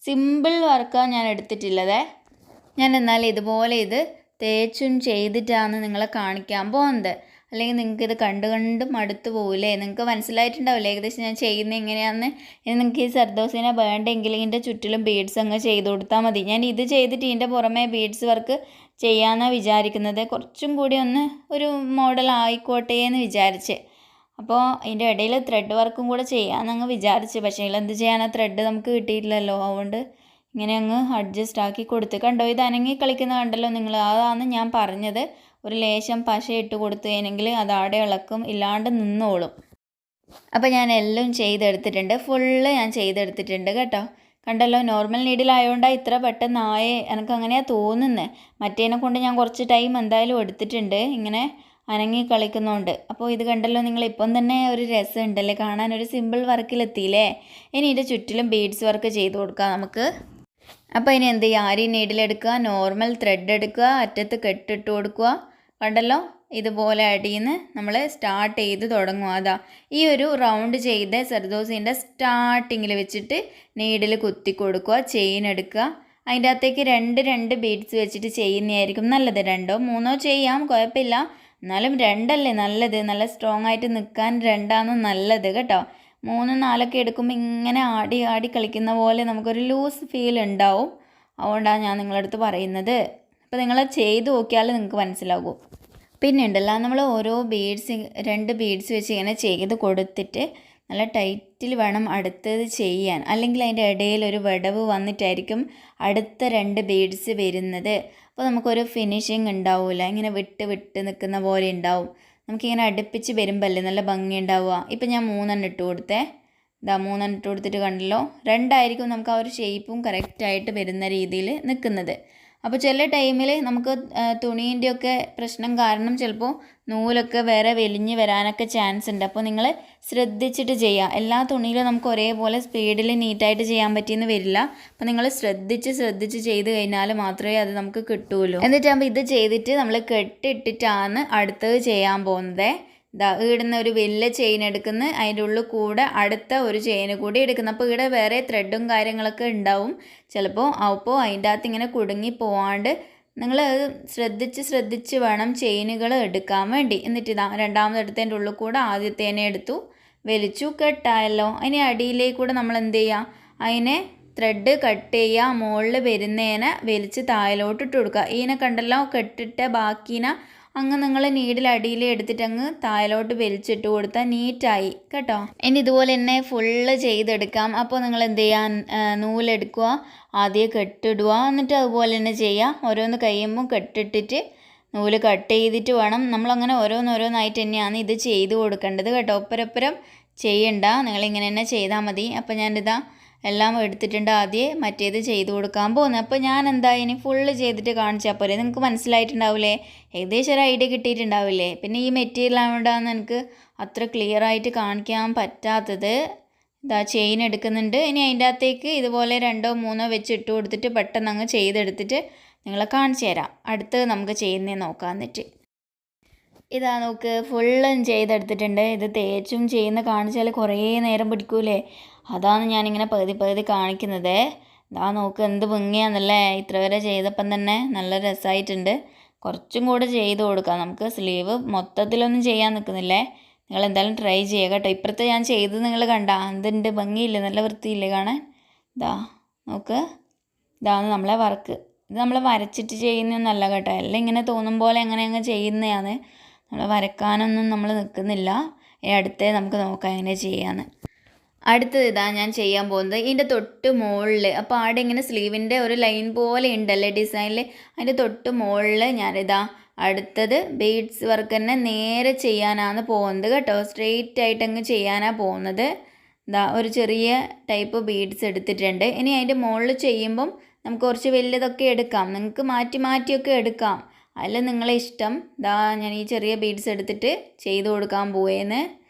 സിമ്പിൾ വർക്കാണ് ഞാൻ എടുത്തിട്ടുള്ളത്. ഞാൻ എന്നാൽ ഇതുപോലെ ഇത് തേച്ചും ചെയ്തിട്ടാണ് നിങ്ങളെ കാണിക്കാൻ പോകുന്നത്. അല്ലെങ്കിൽ നിങ്ങൾക്ക് ഇത് കണ്ട് മടുത്ത് പോകില്ലേ. നിങ്ങൾക്ക് മനസ്സിലായിട്ടുണ്ടാവില്ലേ ഏകദേശം ഞാൻ ചെയ്യുന്നത് എങ്ങനെയാണെന്ന്. ഇനി നിങ്ങൾക്ക് ഈ സർദോസിനെ വേണ്ടെങ്കിൽ ഇതിൻ്റെ ചുറ്റിലും ബീഡ്സ് അങ്ങ് ചെയ്ത് കൊടുത്താൽ മതി. ഞാൻ ഇത് ചെയ്തിട്ട് ഇതിൻ്റെ പുറമെ ബീഡ്സ് വർക്ക് ചെയ്യാമെന്നാണ് വിചാരിക്കുന്നത്. കുറച്ചും കൂടി ഒന്ന് ഒരു മോഡൽ ആയിക്കോട്ടെ എന്ന് വിചാരിച്ച്. അപ്പോൾ അതിൻ്റെ ഇടയിൽ ത്രെഡ് വർക്കും കൂടെ ചെയ്യാമെന്നങ്ങ് വിചാരിച്ച്. പക്ഷേ എന്ത് ചെയ്യാനാ, ത്രെഡ് നമുക്ക് കിട്ടിയിട്ടില്ലല്ലോ. അതുകൊണ്ട് ഇങ്ങനെ അങ്ങ് അഡ്ജസ്റ്റ് ആക്കി കൊടുത്ത്. കണ്ടോ, ഇത് അനങ്ങി കളിക്കുന്ന കണ്ടല്ലോ നിങ്ങൾ. അതാണ് ഞാൻ പറഞ്ഞത്. ഒരു ലേശം പശ ഇട്ട് കൊടുത്തുകഴിഞ്ഞെങ്കിൽ അത് ആടെ ഇളക്കും ഇല്ലാണ്ട് നിന്നോളും. അപ്പോൾ ഞാൻ എല്ലാം ചെയ്തെടുത്തിട്ടുണ്ട്, ഫുള്ള് ഞാൻ ചെയ്തെടുത്തിട്ടുണ്ട് കേട്ടോ. കണ്ടല്ലോ, നോർമൽ നീഡിലായതുകൊണ്ടാണ് ഇത്ര പെട്ടെന്നായേ, എനിക്ക് അങ്ങനെയാണ് തോന്നുന്നത്. മറ്റേനെ കൊണ്ട് ഞാൻ കുറച്ച് ടൈം എന്തായാലും എടുത്തിട്ടുണ്ട് ഇങ്ങനെ അനങ്ങി കളിക്കുന്നതുകൊണ്ട്. അപ്പോൾ ഇത് കണ്ടല്ലോ നിങ്ങൾ, ഇപ്പം തന്നെ ഒരു രസം ഉണ്ടല്ലേ കാണാൻ. ഒരു സിമ്പിൾ വർക്കിലെത്തിയില്ലേ. ഇനി ഇതിൻ്റെ ചുറ്റിലും ബീഡ്സ് വർക്ക് ചെയ്ത് കൊടുക്കാം നമുക്ക്. അപ്പോൾ ഇനി എന്ത് ചെയ്യുക, ആര്യ നീഡിലെടുക്കുക, നോർമൽ ത്രെഡ് എടുക്കുക, അറ്റത്ത് കെട്ടിട്ട് കൊടുക്കുക. കണ്ടല്ലോ, ഇതുപോലെ അടിയിൽ നിന്ന് നമ്മൾ സ്റ്റാർട്ട് ചെയ്ത് തുടങ്ങുക. ഈ ഒരു റൗണ്ട് ചെയ്ത് സർദോസിൻ്റെ സ്റ്റാർട്ടിങ്ങിൽ വെച്ചിട്ട് നീഡിൽ കുത്തി കൊടുക്കുക, ചെയിൻ എടുക്കുക. അതിൻ്റെ അകത്തേക്ക് രണ്ട് ബീഡ്സ് വെച്ചിട്ട് ചെയ്യുന്നതായിരിക്കും നല്ലത്. 2ഓ 3ഓ ചെയ്യാം, കുഴപ്പമില്ല. എന്നാലും 2അല്ലേ നല്ലത്. നല്ല സ്ട്രോങ് ആയിട്ട് നിൽക്കാൻ 2ആണ് നല്ലത് കേട്ടോ. 3, 4 എടുക്കുമ്പോൾ ഇങ്ങനെ ആടി കളിക്കുന്ന പോലെ നമുക്കൊരു ലൂസ് ഫീൽ ഉണ്ടാവും. അതുകൊണ്ടാണ് ഞാൻ നിങ്ങളുടെ അടുത്ത് പറയുന്നത്. അപ്പോൾ നിങ്ങൾ ചെയ്ത് നോക്കിയാൽ നിങ്ങൾക്ക് മനസ്സിലാകും. പിന്നെ ഉണ്ടല്ലോ, നമ്മൾ ഓരോ ബീഡ്സ് 2 ബീഡ്സ് വെച്ച് ഇങ്ങനെ ചെയ്ത് കൊടുത്തിട്ട് നല്ല ടൈറ്റിൽ വേണം അടുത്തത് ചെയ്യാൻ. അല്ലെങ്കിൽ അതിൻ്റെ ഇടയിൽ ഒരു വിടവ് വന്നിട്ടായിരിക്കും അടുത്ത 2 ബീഡ്സ് വരുന്നത്. അപ്പോൾ നമുക്കൊരു ഫിനിഷിങ് ഉണ്ടാവില്ല, ഇങ്ങനെ വിട്ട് നിൽക്കുന്ന പോലെ ഉണ്ടാവും. നമുക്കിങ്ങനെ അടുപ്പിച്ച് വരുമ്പോൾ അല്ലേ നല്ല ഭംഗി ഉണ്ടാവുക. ഇപ്പം ഞാൻ 3 ഇട്ട് കൊടുത്തേ. ഇതാ 3 ഇട്ട് കൊടുത്തിട്ട് കണ്ടല്ലോ, 2 ആയിരിക്കും നമുക്ക് ആ ഒരു ഷേപ്പും കറക്റ്റായിട്ട് വരുന്ന രീതിയിൽ നിൽക്കുന്നത്. അപ്പോൾ ചില ടൈമിൽ നമുക്ക് തുണീൻ്റെയൊക്കെ പ്രശ്നം കാരണം ചിലപ്പോൾ നൂലൊക്കെ വേറെ വലിഞ്ഞ് വരാനൊക്കെ ചാൻസ് ഉണ്ട്. അപ്പോൾ നിങ്ങൾ ശ്രദ്ധിച്ചിട്ട് ചെയ്യുക. എല്ലാ തുണിയിലും നമുക്ക് ഒരേപോലെ സ്പീഡിൽ നീറ്റായിട്ട് ചെയ്യാൻ പറ്റിയെന്ന് വരില്ല. അപ്പോൾ നിങ്ങൾ ശ്രദ്ധിച്ച് ചെയ്ത് കഴിഞ്ഞാൽ മാത്രമേ അത് നമുക്ക് കിട്ടുള്ളൂ. എന്നിട്ടാകുമ്പോൾ ഇത് ചെയ്തിട്ട് നമ്മൾ കെട്ടിട്ടിട്ടാണ് അടുത്തത് ചെയ്യാൻ പോകുന്നത്. ഇതാ ഇടുന്ന ഒരു വലിയ ചെയിൻ എടുക്കുന്ന, അതിൻ്റെ ഉള്ളിൽ കൂടെ അടുത്ത ഒരു ചെയിൻ കൂടി എടുക്കുന്നു. അപ്പോൾ ഇവിടെ വേറെ ത്രെഡും കാര്യങ്ങളൊക്കെ ഉണ്ടാവും ചിലപ്പോൾ. അപ്പോൾ അതിൻ്റെ അകത്ത് ഇങ്ങനെ കുടുങ്ങി പോവാണ്ട് നിങ്ങൾ ശ്രദ്ധിച്ച് വേണം ചെയിനുകൾ എടുക്കാൻ വേണ്ടി. എന്നിട്ട് ഇതാ രണ്ടാമത് എടുത്തതിൻ്റെ ഉള്ളിൽ കൂടെ ആദ്യത്തേനെ എടുത്തു, വലിച്ചു, കെട്ടായല്ലോ. അതിന് അടിയിലേക്ക് കൂടെ നമ്മൾ എന്ത് ചെയ്യുക, അതിനെ ത്രെഡ് കട്ട് ചെയ്യുക, മുകളിൽ വരുന്നതിനെ വലിച്ച് താഴോട്ട് ഇട്ട് കൊടുക്കുക. ഇതിനെ കണ്ടല്ലോ, കെട്ടിട്ട് ബാക്കീനെ അങ്ങ് നിങ്ങൾ നീഡിൽ അടിയിൽ എടുത്തിട്ട് അങ്ങ് താഴോട്ട് വലിച്ചിട്ട് കൊടുത്താൽ നീറ്റായി കേട്ടോ. ഇനി ഇതുപോലെ തന്നെ ഫുള്ള് ചെയ്തെടുക്കാം. അപ്പോൾ നിങ്ങൾ എന്ത് ചെയ്യുക, നൂലെടുക്കുക, ആദ്യം കെട്ടിടുക, എന്നിട്ട് അതുപോലെ തന്നെ ചെയ്യുക. ഓരോന്ന് കഴിയുമ്പോൾ കെട്ടിട്ടിട്ട് നൂല് കട്ട് ചെയ്തിട്ട് വേണം. നമ്മളങ്ങനെ ഓരോന്നായിട്ട് തന്നെയാണ് ഇത് ചെയ്ത് കൊടുക്കേണ്ടത് കേട്ടോ. ഒപ്പരൊപ്പരം ചെയ്യണ്ട, നിങ്ങളിങ്ങനെ തന്നെ ചെയ്താൽ മതി. അപ്പോൾ ഞാനിതാ എല്ലാം എടുത്തിട്ടുണ്ട്, ആദ്യം മറ്റേത് ചെയ്ത് കൊടുക്കാൻ പോകുന്നത്. അപ്പോൾ ഞാൻ എന്താ ഇനി ഫുള്ള് ചെയ്തിട്ട് കാണിച്ചാൽ പോലെ നിങ്ങൾക്ക് മനസ്സിലായിട്ടുണ്ടാവില്ലേ, ഏകദേശം ഒരു ഐഡിയ കിട്ടിയിട്ടുണ്ടാവില്ലേ. പിന്നെ ഈ മെറ്റീരിയൽ ആയതുകൊണ്ടാണ് എനിക്ക് അത്ര ക്ലിയർ ആയിട്ട് കാണിക്കാൻ പറ്റാത്തത്. ഇതാ ചെയിൻ എടുക്കുന്നുണ്ട്. ഇനി അതിൻ്റെ അകത്തേക്ക് ഇതുപോലെ 2 3 വെച്ച് ഇട്ട് കൊടുത്തിട്ട് പെട്ടെന്ന് അങ്ങ് ചെയ്തെടുത്തിട്ട് നിങ്ങളെ കാണിച്ചു തരാം. അടുത്തത് നമുക്ക് ചെയ്യുന്നേ നോക്കാം. എന്നിട്ട് ഇതാ നോക്ക്, ഫുള്ളും ചെയ്തെടുത്തിട്ടുണ്ട്. ഇത് തേച്ചും ചെയ്യുന്ന കാണിച്ചാൽ കുറേ നേരം പിടിക്കൂലേ, അതാണ് ഞാനിങ്ങനെ പകുതി കാണിക്കുന്നത്. ഇതാ നോക്ക് എന്ത് ഭംഗിയാണെന്നല്ലേ. ഇത്ര വരെ ചെയ്തപ്പം തന്നെ നല്ല രസമായിട്ടുണ്ട്. കുറച്ചും കൂടെ ചെയ്ത് കൊടുക്കാം നമുക്ക്. സ്ലീവ് മൊത്തത്തിലൊന്നും ചെയ്യാൻ നിൽക്കുന്നില്ലേ, നിങ്ങൾ എന്തായാലും ട്രൈ ചെയ്യുക കേട്ടോ. ഇപ്പുറത്തെ ഞാൻ ചെയ്ത് നിങ്ങൾ കണ്ട എന്തുണ്ട് ഭംഗിയില്ലേ, നല്ല വൃത്തിയില്ലേ കാണാൻ. ഇതാ നോക്ക്, ഇതാണ് നമ്മളെ വർക്ക്. ഇത് നമ്മൾ വരച്ചിട്ട് ചെയ്യുന്നതൊന്നല്ല കേട്ടോ, എല്ലാം ഇങ്ങനെ തോന്നും പോലെ അങ്ങനെ അങ്ങ് ചെയ്യുന്നതാണ്. നമ്മൾ വരക്കാനൊന്നും നമ്മൾ നിൽക്കുന്നില്ല. അടുത്തേ നമുക്ക് നോക്കാം എങ്ങനെ ചെയ്യാമെന്ന്. അടുത്തത് ഇതാ ഞാൻ ചെയ്യാൻ പോകുന്നത് ഇതിൻ്റെ തൊട്ട് മുകളിൽ. അപ്പോൾ ആടെ ഇങ്ങനെ സ്ലീവിൻ്റെ ഒരു ലൈൻ പോലെ ഉണ്ടല്ലേ ഡിസൈനിൽ, അതിൻ്റെ തൊട്ട് മുകളിൽ ഞാനിതാ അടുത്തത് ബീഡ്സ് വർക്ക് തന്നെ നേരെ ചെയ്യാനാണ് പോകുന്നത് കേട്ടോ. സ്ട്രെയിറ്റ് ആയിട്ട് അങ്ങ് ചെയ്യാനാണ് പോകുന്നത്. ഇതാ ഒരു ചെറിയ ടൈപ്പ് ബീഡ്സ് എടുത്തിട്ടുണ്ട്. ഇനി അതിൻ്റെ മുകളിൽ ചെയ്യുമ്പം നമുക്ക് കുറച്ച് വലിയതൊക്കെ എടുക്കാം, നിങ്ങൾക്ക് മാറ്റിയൊക്കെ എടുക്കാം, അല്ല നിങ്ങളെ ഇഷ്ടം. ഇതാ ഞാൻ ഈ ചെറിയ ബീഡ്സ് എടുത്തിട്ട് ചെയ്ത് കൊടുക്കാൻ പോയേന്ന്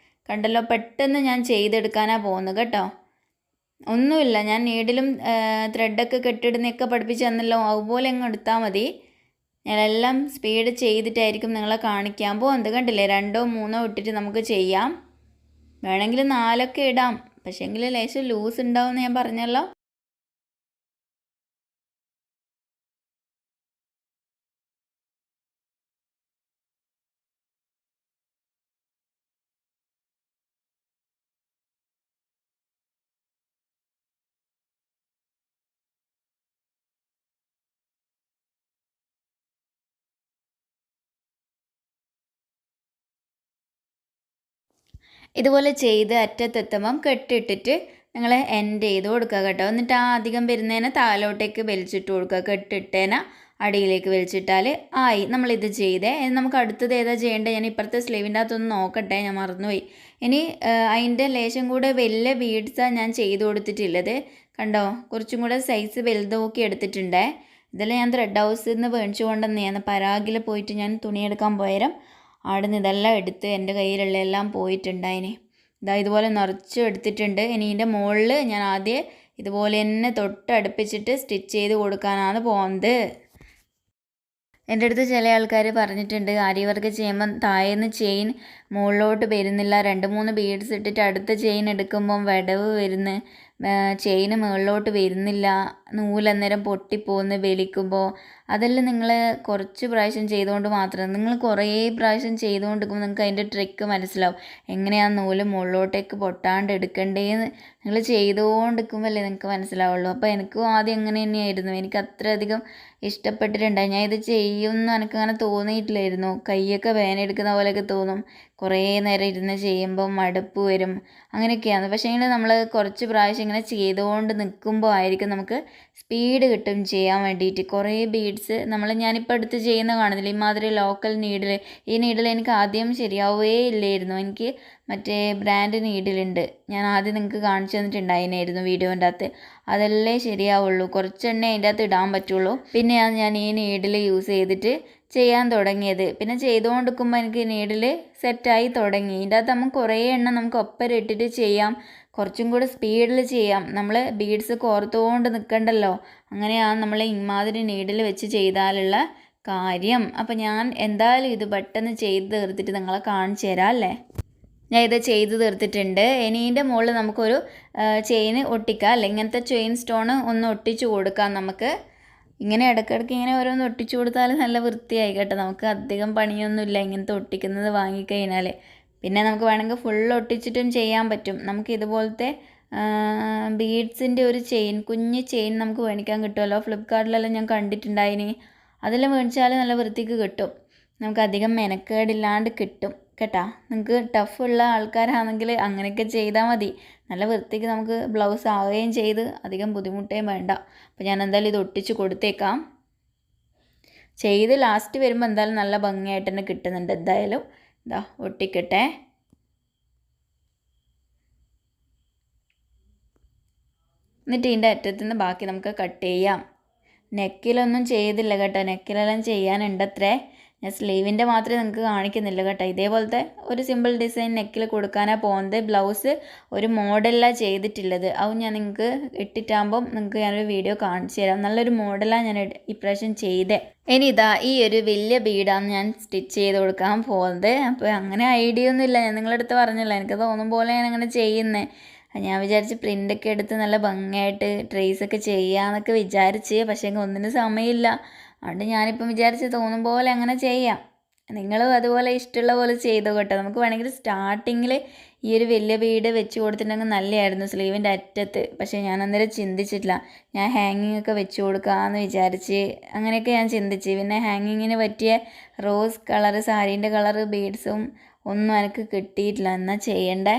കണ്ടല്ലോ. പെട്ടെന്ന് ഞാൻ ചെയ്തെടുക്കാനാണ് പോകുന്നത് കേട്ടോ. ഒന്നുമില്ല, ഞാൻ നീഡിലും ത്രെഡൊക്കെ കെട്ടിടുന്നൊക്കെ പഠിപ്പിച്ച് തന്നല്ലോ, അതുപോലെ അങ്ങ് എടുത്താൽ മതി. ഞാനെല്ലാം സ്പീഡ് ചെയ്തിട്ടായിരിക്കും നിങ്ങളെ കാണിക്കാൻ പോകുന്നത്. കണ്ടില്ലേ, 2 3 ഇട്ടിട്ട് നമുക്ക് ചെയ്യാം. വേണമെങ്കിൽ 4 ഒക്കെ ഇടാം, പക്ഷേങ്കിൽ ലേശം ലൂസ് ഉണ്ടാവുമെന്ന് ഞാൻ പറഞ്ഞല്ലോ. ഇതുപോലെ ചെയ്ത് അറ്റത്തെത്തുമ്പം കെട്ടിട്ടിട്ട് നിങ്ങൾ എൻഡ് ചെയ്ത് കൊടുക്കുക കേട്ടോ. എന്നിട്ട് ആ അധികം വരുന്നതിനെ താഴോട്ടേക്ക് വലിച്ചിട്ട് കൊടുക്കുക. കെട്ടിട്ടേനെ അടിയിലേക്ക് വലിച്ചിട്ടാൽ ആയി. നമ്മളിത് ചെയ്തേ. നമുക്ക് അടുത്തത് ഏതാ ചെയ്യേണ്ടത്, ഞാൻ ഇപ്പുറത്തെ സ്ലീവിൻ്റെ അകത്തൊന്ന് നോക്കട്ടെ, ഞാൻ മറന്നുപോയി. ഇനി അതിൻ്റെ ലേശം കൂടെ വലിയ ബീഡ്സാണ് ഞാൻ ചെയ്ത് കൊടുത്തിട്ടുള്ളത് കണ്ടോ. കുറച്ചും കൂടെ സൈസ് വലുതൊക്കെ എടുത്തിട്ടുണ്ടേ. ഇതെല്ലാം ഞാൻ ത്രെഡ് ഹൗസിൽ നിന്ന് മേടിച്ചു കൊണ്ടുവന്നെയാണ്. പരാഗിൽ പോയിട്ട് ഞാൻ തുണിയെടുക്കാൻ പോയാലും അവിടെ നിന്ന് ഇതെല്ലാം എടുത്ത് എൻ്റെ കയ്യിലുള്ള എല്ലാം പോയിട്ടുണ്ടായിന്. ഇതാ ഇതുപോലെ നിറച്ചും എടുത്തിട്ടുണ്ട്. ഇനി ഇതിൻ്റെ മുകളിൽ ഞാൻ ആദ്യം ഇതുപോലെ തന്നെ തൊട്ടടുപ്പിച്ചിട്ട് സ്റ്റിച്ച് ചെയ്ത് കൊടുക്കാനാണ് പോകുന്നത്. എൻ്റെ അടുത്ത് ചില ആൾക്കാർ പറഞ്ഞിട്ടുണ്ട് ആരി വർക്ക് ചെയ്യുമ്പം താഴേന്ന് ചെയിൻ മുകളിലോട്ട് വരുന്നില്ല, 2 3 ബീഡ്സ് ഇട്ടിട്ട് അടുത്ത ചെയിൻ എടുക്കുമ്പം വിടവ് വരുന്നു, ചെയിന് മുകളിലോട്ട് വരുന്നില്ല, നൂലന്നേരം പൊട്ടിപ്പോകുന്നു വലിക്കുമ്പോൾ. അതെല്ലാം നിങ്ങൾ കുറച്ച് പ്രാവശ്യം ചെയ്തുകൊണ്ട് മാത്രം, നിങ്ങൾ കുറേ പ്രാവശ്യം ചെയ്തുകൊണ്ടിരിക്കുമ്പോൾ നിങ്ങൾക്ക് അതിൻ്റെ ട്രിക്ക് മനസ്സിലാവും, എങ്ങനെയാണ് നൂല് മുകളിലോട്ടേക്ക് പൊട്ടാണ്ട് എടുക്കേണ്ടതെന്ന് നിങ്ങൾ ചെയ്തുകൊണ്ടിരിക്കുമ്പോഴല്ലേ നിങ്ങൾക്ക് മനസ്സിലാവുള്ളൂ. അപ്പോൾ എനിക്കും ആദ്യം അങ്ങനെ തന്നെയായിരുന്നു, എനിക്ക് അത്രയധികം ഇഷ്ടപ്പെട്ടിട്ടുണ്ടായി. ഞാൻ ഇത് ചെയ്യുമെന്ന് എനിക്കങ്ങനെ തോന്നിയിട്ടില്ലായിരുന്നു. കൈയൊക്കെ വേദനയെടുക്കുന്ന പോലെയൊക്കെ തോന്നും, കുറേ നേരം ഇരുന്ന് ചെയ്യുമ്പോൾ മടുപ്പ് വരും, അങ്ങനെയൊക്കെയാണ്. പക്ഷേ നമ്മൾ കുറച്ച് പ്രാവശ്യം ഇങ്ങനെ ചെയ്തുകൊണ്ട് നിൽക്കുമ്പോൾ ആയിരിക്കും നമുക്ക് സ്പീഡ് കിട്ടും ചെയ്യാൻ വേണ്ടിയിട്ട്. കുറേ ബീഡ്സ് ഞാനിപ്പോൾ അടുത്ത് ചെയ്യുന്ന കാണുന്നില്ല, ഇമാതിരി ലോക്കൽ നീഡിൽ. ഈ നീഡിൽ എനിക്ക് ആദ്യം ശരിയാവുകയേ ഇല്ലായിരുന്നു. എനിക്ക് മറ്റേ ബ്രാൻഡ് നീഡിലുണ്ട്, ഞാൻ ആദ്യം നിങ്ങൾക്ക് കാണിച്ചു തന്നിട്ടുണ്ടായിരുന്നു വീഡിയോൻ്റെ അകത്ത്. അതല്ലേ ശരിയാവുള്ളൂ, കുറച്ചെണ്ണേ അതിൻ്റെ അകത്ത് ഇടാൻ പറ്റുള്ളൂ. പിന്നെയാണ് ഞാൻ ഈ നീഡിൽ യൂസ് ചെയ്തിട്ട് ചെയ്യാൻ തുടങ്ങിയത്. പിന്നെ ചെയ്തുകൊണ്ടിരിക്കുമ്പോൾ എനിക്ക് നീഡിൽ സെറ്റായി തുടങ്ങി. ഇതിൻ്റെ അകത്ത് നമുക്ക് കുറേ എണ്ണം നമുക്ക് ഒപ്പരം ഇട്ടിട്ട് ചെയ്യാം, കുറച്ചും കൂടെ സ്പീഡിൽ ചെയ്യാം. നമ്മൾ ബീഡ്സ് കോർത്തുകൊണ്ട് നിൽക്കണ്ടല്ലോ, അങ്ങനെയാണ് നമ്മൾ ഇമാതിരി നീഡിൽ വെച്ച് ചെയ്താലുള്ള കാര്യം. അപ്പോൾ ഞാൻ എന്തായാലും ഇത് പെട്ടെന്ന് ചെയ്ത് തീർത്തിട്ട് നിങ്ങളെ കാണിച്ചു തരാം അല്ലേ. ഞാൻ ഇത് ചെയ്ത് തീർത്തിട്ടുണ്ട്. ഇനി ഇതിൻ്റെ മുകളിൽ നമുക്കൊരു ചെയിൻ ഒട്ടിക്കാം അല്ലേ, ഇങ്ങനത്തെ ചെയിൻ സ്റ്റോണ് ഒന്ന് ഒട്ടിച്ചു കൊടുക്കാം നമുക്ക്. ഇങ്ങനെ ഇടയ്ക്കിടയ്ക്ക് ഇങ്ങനെ ഓരോന്ന് ഒട്ടിച്ചു കൊടുത്താൽ നല്ല വൃത്തിയായി കേട്ടോ. നമുക്ക് അധികം പണിയൊന്നുമില്ല ഇങ്ങനത്തെ ഒട്ടിക്കുന്നത് വാങ്ങിക്കഴിഞ്ഞാൽ. പിന്നെ നമുക്ക് വേണമെങ്കിൽ ഫുൾ ഒട്ടിച്ചിട്ടും ചെയ്യാൻ പറ്റും. നമുക്ക് ഇതുപോലത്തെ ബീഡ്സിൻ്റെ ഒരു ചെയിൻ, കുഞ്ഞ് ചെയിൻ നമുക്ക് മേടിക്കാൻ കിട്ടുമല്ലോ, ഫ്ലിപ്കാർട്ടിലെല്ലാം ഞാൻ കണ്ടിട്ടുണ്ടായിനി. അതെല്ലാം മേടിച്ചാൽ നല്ല വൃത്തിക്ക് കിട്ടും, നമുക്ക് അധികം മെനക്കേടില്ലാണ്ട് കിട്ടും കേട്ടോ. നിങ്ങൾക്ക് ടഫുള്ള ആൾക്കാരാണെങ്കിൽ അങ്ങനെയൊക്കെ ചെയ്താൽ മതി, നല്ല വൃത്തിക്ക് നമുക്ക് ബ്ലൗസ് ആവുകയും ചെയ്ത് അധികം ബുദ്ധിമുട്ടേയും വേണ്ട. അപ്പോൾ ഞാൻ എന്തായാലും ഇത് ഒട്ടിച്ച് കൊടുത്തേക്കാം. ചെയ്ത് ലാസ്റ്റ് വരുമ്പോൾ എന്തായാലും നല്ല ഭംഗിയായിട്ട് തന്നെ കിട്ടുന്നുണ്ട്. എന്തായാലും ഇതാ ഒട്ടിക്കട്ടെ. എന്നിട്ട് ഇതിൻ്റെ അറ്റത്തുനിന്ന് ബാക്കി നമുക്ക് കട്ട് ചെയ്യാം. നെക്കിലൊന്നും ചെയ്തില്ല കേട്ടോ, നെക്കിലെല്ലാം ചെയ്യാനുണ്ടത്രേ. ഞാൻ സ്ലീവിൻ്റെ മാത്രമേ നിങ്ങൾക്ക് കാണിക്കുന്നില്ല കേട്ടോ. ഇതേപോലത്തെ ഒരു സിമ്പിൾ ഡിസൈൻ നെക്കിൽ കൊടുക്കാനാണ് പോകുന്നത്. ബ്ലൗസ് ഒരു മോഡലാണ് ചെയ്തിട്ടുള്ളത്, അത് ഞാൻ നിങ്ങൾക്ക് ഇട്ടിട്ടാകുമ്പം നിങ്ങൾക്ക് ഞാനൊരു വീഡിയോ കാണിച്ചു തരാം. നല്ലൊരു മോഡലാണ് ഞാൻ ഇപ്രാവശ്യം ചെയ്തത്. ഇനി ഇതാ ഈ ഒരു വലിയ ബീഡാണ് ഞാൻ സ്റ്റിച്ച് ചെയ്ത് കൊടുക്കാൻ പോകുന്നത്. അപ്പോൾ അങ്ങനെ ഐഡിയ ഒന്നുമില്ല, ഞാൻ നിങ്ങളുടെ അടുത്ത് പറഞ്ഞല്ലോ, എനിക്ക് തോന്നും പോലെ ഞാൻ അങ്ങനെ ചെയ്യുന്നത്. ഞാൻ വിചാരിച്ച് പ്രിൻ്റൊക്കെ എടുത്ത് നല്ല ഭംഗിയായിട്ട് ട്രേസൊക്കെ ചെയ്യാമെന്നൊക്കെ വിചാരിച്ച്, പക്ഷേ ഒന്നിനും സമയമില്ല. അതുകൊണ്ട് ഞാനിപ്പം വിചാരിച്ച് തോന്നും പോലെ അങ്ങനെ ചെയ്യാം. നിങ്ങളും അതുപോലെ ഇഷ്ടമുള്ള പോലെ ചെയ്തോ കേട്ടോ. നമുക്ക് വേണമെങ്കിൽ സ്റ്റാർട്ടിങ്ങിൽ ഈ ഒരു വലിയ ബീഡ് വെച്ച് കൊടുത്തിട്ടുണ്ടെങ്കിൽ നല്ലതായിരുന്നു സ്ലീവിൻ്റെ അറ്റത്ത്. പക്ഷേ ഞാൻ അന്നേരം ചിന്തിച്ചിട്ടില്ല, ഞാൻ ഹാങ്ങിങ് ഒക്കെ വെച്ച് കൊടുക്കാമെന്ന് വിചാരിച്ച് അങ്ങനെയൊക്കെ ഞാൻ ചിന്തിച്ച്. പിന്നെ ഹാങ്ങിങ്ങിന് പറ്റിയ റോസ് കളറ് സാരീൻ്റെ കളറ് ബീഡ്സും ഒന്നും എനിക്ക് കിട്ടിയിട്ടില്ല, എന്നാൽ ചെയ്യണ്ടേ.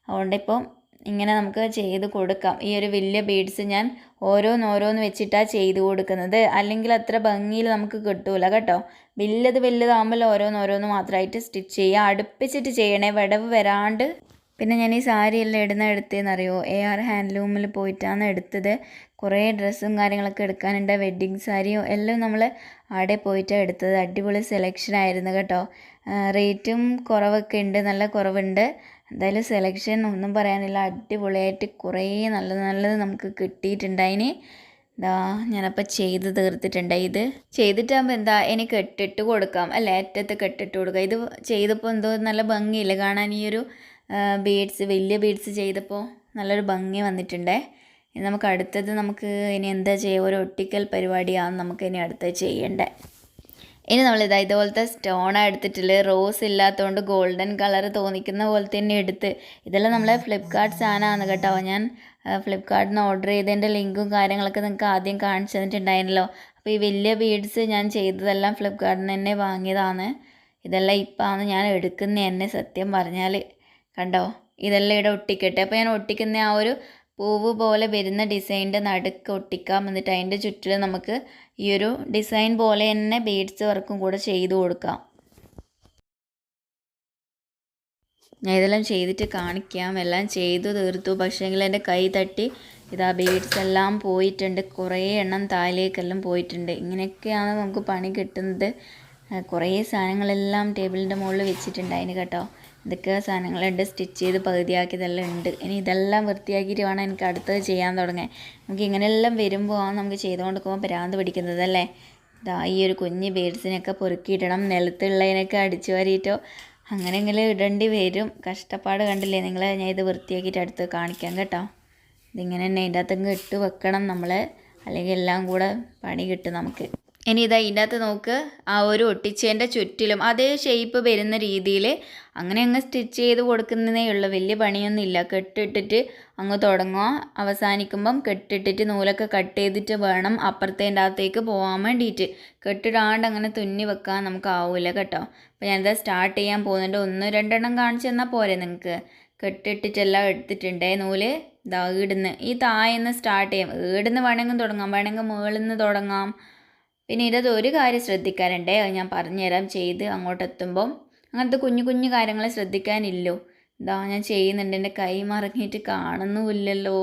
അതുകൊണ്ടിപ്പം ഇങ്ങനെ നമുക്ക് ചെയ്ത് കൊടുക്കാം. ഈ ഒരു വലിയ ബീഡ്സ് ഞാൻ ഓരോന്നോരോന്ന് വെച്ചിട്ടാണ് ചെയ്ത് കൊടുക്കുന്നത്, അല്ലെങ്കിൽ അത്ര ഭംഗിയിൽ നമുക്ക് കിട്ടൂല കേട്ടോ. വലുതാകുമ്പോൾ ഓരോന്നോരോന്ന് മാത്രമായിട്ട് സ്റ്റിച്ച് ചെയ്യുക, അടുപ്പിച്ചിട്ട് ചെയ്യണേ, വിടവ് വരാണ്ട്. പിന്നെ ഞാൻ ഈ സാരിയെല്ലാം എടുത്തതെന്നറിയോ, AR ഹാൻഡ്ലൂമിൽ പോയിട്ടാണ് എടുത്തത്. കുറേ ഡ്രസ്സും കാര്യങ്ങളൊക്കെ എടുക്കാനുണ്ട്, വെഡ്ഡിങ് സാരിയും എല്ലാം നമ്മൾ അവിടെ പോയിട്ടാണ് എടുത്തത്. അടിപൊളി സെലക്ഷൻ ആയിരുന്നു കേട്ടോ. റേറ്റും കുറവൊക്കെ ഉണ്ട്, നല്ല കുറവുണ്ട്. എന്തായാലും സെലക്ഷൻ ഒന്നും പറയാനില്ല, അടിപൊളിയായിട്ട് കുറേ നല്ലത് നമുക്ക് കിട്ടിയിട്ടുണ്ടായിന്. ഇതാ ഞാനപ്പോൾ ചെയ്ത് തീർത്തിട്ടുണ്ട്. ഇത് ചെയ്തിട്ടാകുമ്പോൾ എന്താ ഇനി കെട്ടിട്ട് കൊടുക്കാം അല്ലേ, അറ്റത്ത് കെട്ടിട്ട് കൊടുക്കാം. ഇത് ചെയ്തപ്പോൾ എന്തോ നല്ല ഭംഗിയില്ല കാണാൻ. ഈ ഒരു ബീഡ്സ്, വലിയ ബീഡ്സ് ചെയ്തപ്പോൾ നല്ലൊരു ഭംഗി വന്നിട്ടുണ്ടേ. ഇനി നമുക്ക് അടുത്തത് ഇനി എന്താ ചെയ്യുക, ഒരു ഒട്ടിക്കൽ പരിപാടിയാണ് നമുക്ക് ഇനി അടുത്തത് ചെയ്യേണ്ടത്. ഇനി നമ്മളിതാ ഇതുപോലത്തെ സ്റ്റോണാണ് എടുത്തിട്ടുള്ളത്. റോസ് ഇല്ലാത്തതുകൊണ്ട് ഗോൾഡൻ കളർ തോന്നിക്കുന്ന പോലെ തന്നെ എടുത്ത്. ഇതെല്ലാം നമ്മളെ ഫ്ലിപ്കാർട്ട് സാധനമാണ് കേട്ടോ. ഞാൻ ഫ്ലിപ്കാർട്ടിൽ നിന്ന് ഓർഡർ ചെയ്തതിൻ്റെ ലിങ്കും കാര്യങ്ങളൊക്കെ നിങ്ങൾക്ക് ആദ്യം കാണിച്ചു തന്നിട്ടുണ്ടായിരുന്നല്ലോ. അപ്പോൾ ഈ വലിയ ബീഡ്സ് ഞാൻ ചെയ്തതെല്ലാം ഫ്ലിപ്കാർട്ടിൽ നിന്ന് തന്നെ വാങ്ങിയതാണ്. ഇതെല്ലാം ഇപ്പോഴാണ് ഞാൻ എടുക്കുന്നത് തന്നെ, സത്യം പറഞ്ഞാൽ. കണ്ടോ, ഇതെല്ലാം ഇവിടെ ഒട്ടിക്കട്ടെ. അപ്പോൾ ഞാൻ ഒട്ടിക്കുന്ന ആ ഒരു പൂവ് പോലെ വരുന്ന ഡിസൈനിൻ്റെ നടുക്ക് ഒട്ടിക്കാം. എന്നിട്ട് അതിൻ്റെ ചുറ്റിലും നമുക്ക് ഈ ഒരു ഡിസൈൻ പോലെ തന്നെ ബീഡ്സ് വർക്കും കൂടെ ചെയ്ത് കൊടുക്കാം. ഞാൻ ഇതെല്ലാം ചെയ്തിട്ട് കാണിക്കാം. എല്ലാം ചെയ്തു തീർത്തു, പക്ഷേങ്കിൽ എൻ്റെ കൈ തട്ടി ഇതാ ബീഡ്സ് എല്ലാം പോയിട്ടുണ്ട്, കുറേ എണ്ണം താഴേക്കെല്ലാം പോയിട്ടുണ്ട്. ഇങ്ങനെയൊക്കെയാണ് നമുക്ക് പണി കിട്ടുന്നത്. കുറേ സാധനങ്ങളെല്ലാം ടേബിളിൻ്റെ മുകളിൽ വെച്ചിട്ടുണ്ടായിന് കേട്ടോ. ഇതൊക്കെ സാധനങ്ങളുണ്ട്, സ്റ്റിച്ച് ചെയ്ത് പകുതിയാക്കിയതെല്ലാം ഉണ്ട്. ഇനി ഇതെല്ലാം വൃത്തിയാക്കിയിട്ട് വേണം എനിക്ക് അടുത്തത് ചെയ്യാൻ തുടങ്ങാൻ. നമുക്ക് ഇങ്ങനെയെല്ലാം വരുമ്പോൾ നമുക്ക് ചെയ്തുകൊണ്ടിരിക്കുമ്പോൾ ഭ്രാന്ത് പിടിക്കുന്നത് അല്ലേ. ഇതാ ഈ ഒരു കുഞ്ഞ് ബീഡ്സിനൊക്കെ പൊറുക്കിയിടണം, നിലത്തുള്ളതിനൊക്കെ അടിച്ചു വാരിയിട്ടോ അങ്ങനെയെങ്കിലും ഇടേണ്ടി വരും. കഷ്ടപ്പാട് കണ്ടില്ലേ നിങ്ങൾ. ഞാൻ ഇത് വൃത്തിയാക്കിയിട്ട് അടുത്ത് കാണിക്കാം കേട്ടോ. ഇതിങ്ങനെ തന്നെ ഇതിൻ്റെ അകത്തങ്ങ് ഇട്ട് വെക്കണം നമ്മൾ, അല്ലെങ്കിൽ എല്ലാം കൂടെ പണി കിട്ടും നമുക്ക്. ഇനി ഇതാ ഇതിൻ്റെ അകത്ത് നോക്ക്, ആ ഒരു ഒട്ടിച്ചതിൻ്റെ ചുറ്റിലും അതേ ഷേപ്പ് വരുന്ന രീതിയിൽ അങ്ങനെ അങ്ങ് സ്റ്റിച്ച് ചെയ്ത് കൊടുക്കുന്നതേ ഉള്ളൂ. വലിയ പണിയൊന്നും ഇല്ല. കെട്ടിട്ടിട്ട് അങ്ങ് തുടങ്ങുക, അവസാനിക്കുമ്പം കെട്ടിട്ടിട്ട് നൂലൊക്കെ കട്ട് ചെയ്തിട്ട് വേണം അപ്പുറത്തേൻ്റെ അകത്തേക്ക് പോകാൻ വേണ്ടിയിട്ട്. കെട്ടിടാണ്ട് അങ്ങനെ തുന്നി വെക്കാൻ നമുക്ക് ആവില്ല കേട്ടോ. അപ്പോൾ ഞാനിത് സ്റ്റാർട്ട് ചെയ്യാൻ പോകുന്നുണ്ട്. 1-2 എണ്ണം കാണിച്ചു തന്നാൽ പോരെ നിങ്ങൾക്ക്. കെട്ടിട്ടിട്ടെല്ലാം എടുത്തിട്ടുണ്ട് നൂല്. ഇതാ ഈടുന്ന് ഈ താഴെന്ന് സ്റ്റാർട്ട് ചെയ്യാം. ഈടുന്ന് വേണമെങ്കിൽ തുടങ്ങാം, വേണമെങ്കിൽ മുകളിൽ നിന്ന് തുടങ്ങാം. പിന്നെ ഇതിനകത്ത് ഒരു കാര്യം ശ്രദ്ധിക്കാനുണ്ടേ, അത് ഞാൻ പറഞ്ഞുതരാം ചെയ്ത് അങ്ങോട്ട് എത്തുമ്പം. അങ്ങനത്തെ കുഞ്ഞു കുഞ്ഞു കാര്യങ്ങൾ ശ്രദ്ധിക്കാനില്ലോ. ഇതാ ഞാൻ ചെയ്യുന്നുണ്ട്, എൻ്റെ കൈ മറങ്ങിയിട്ട് കാണുന്നുമില്ലല്ലോ.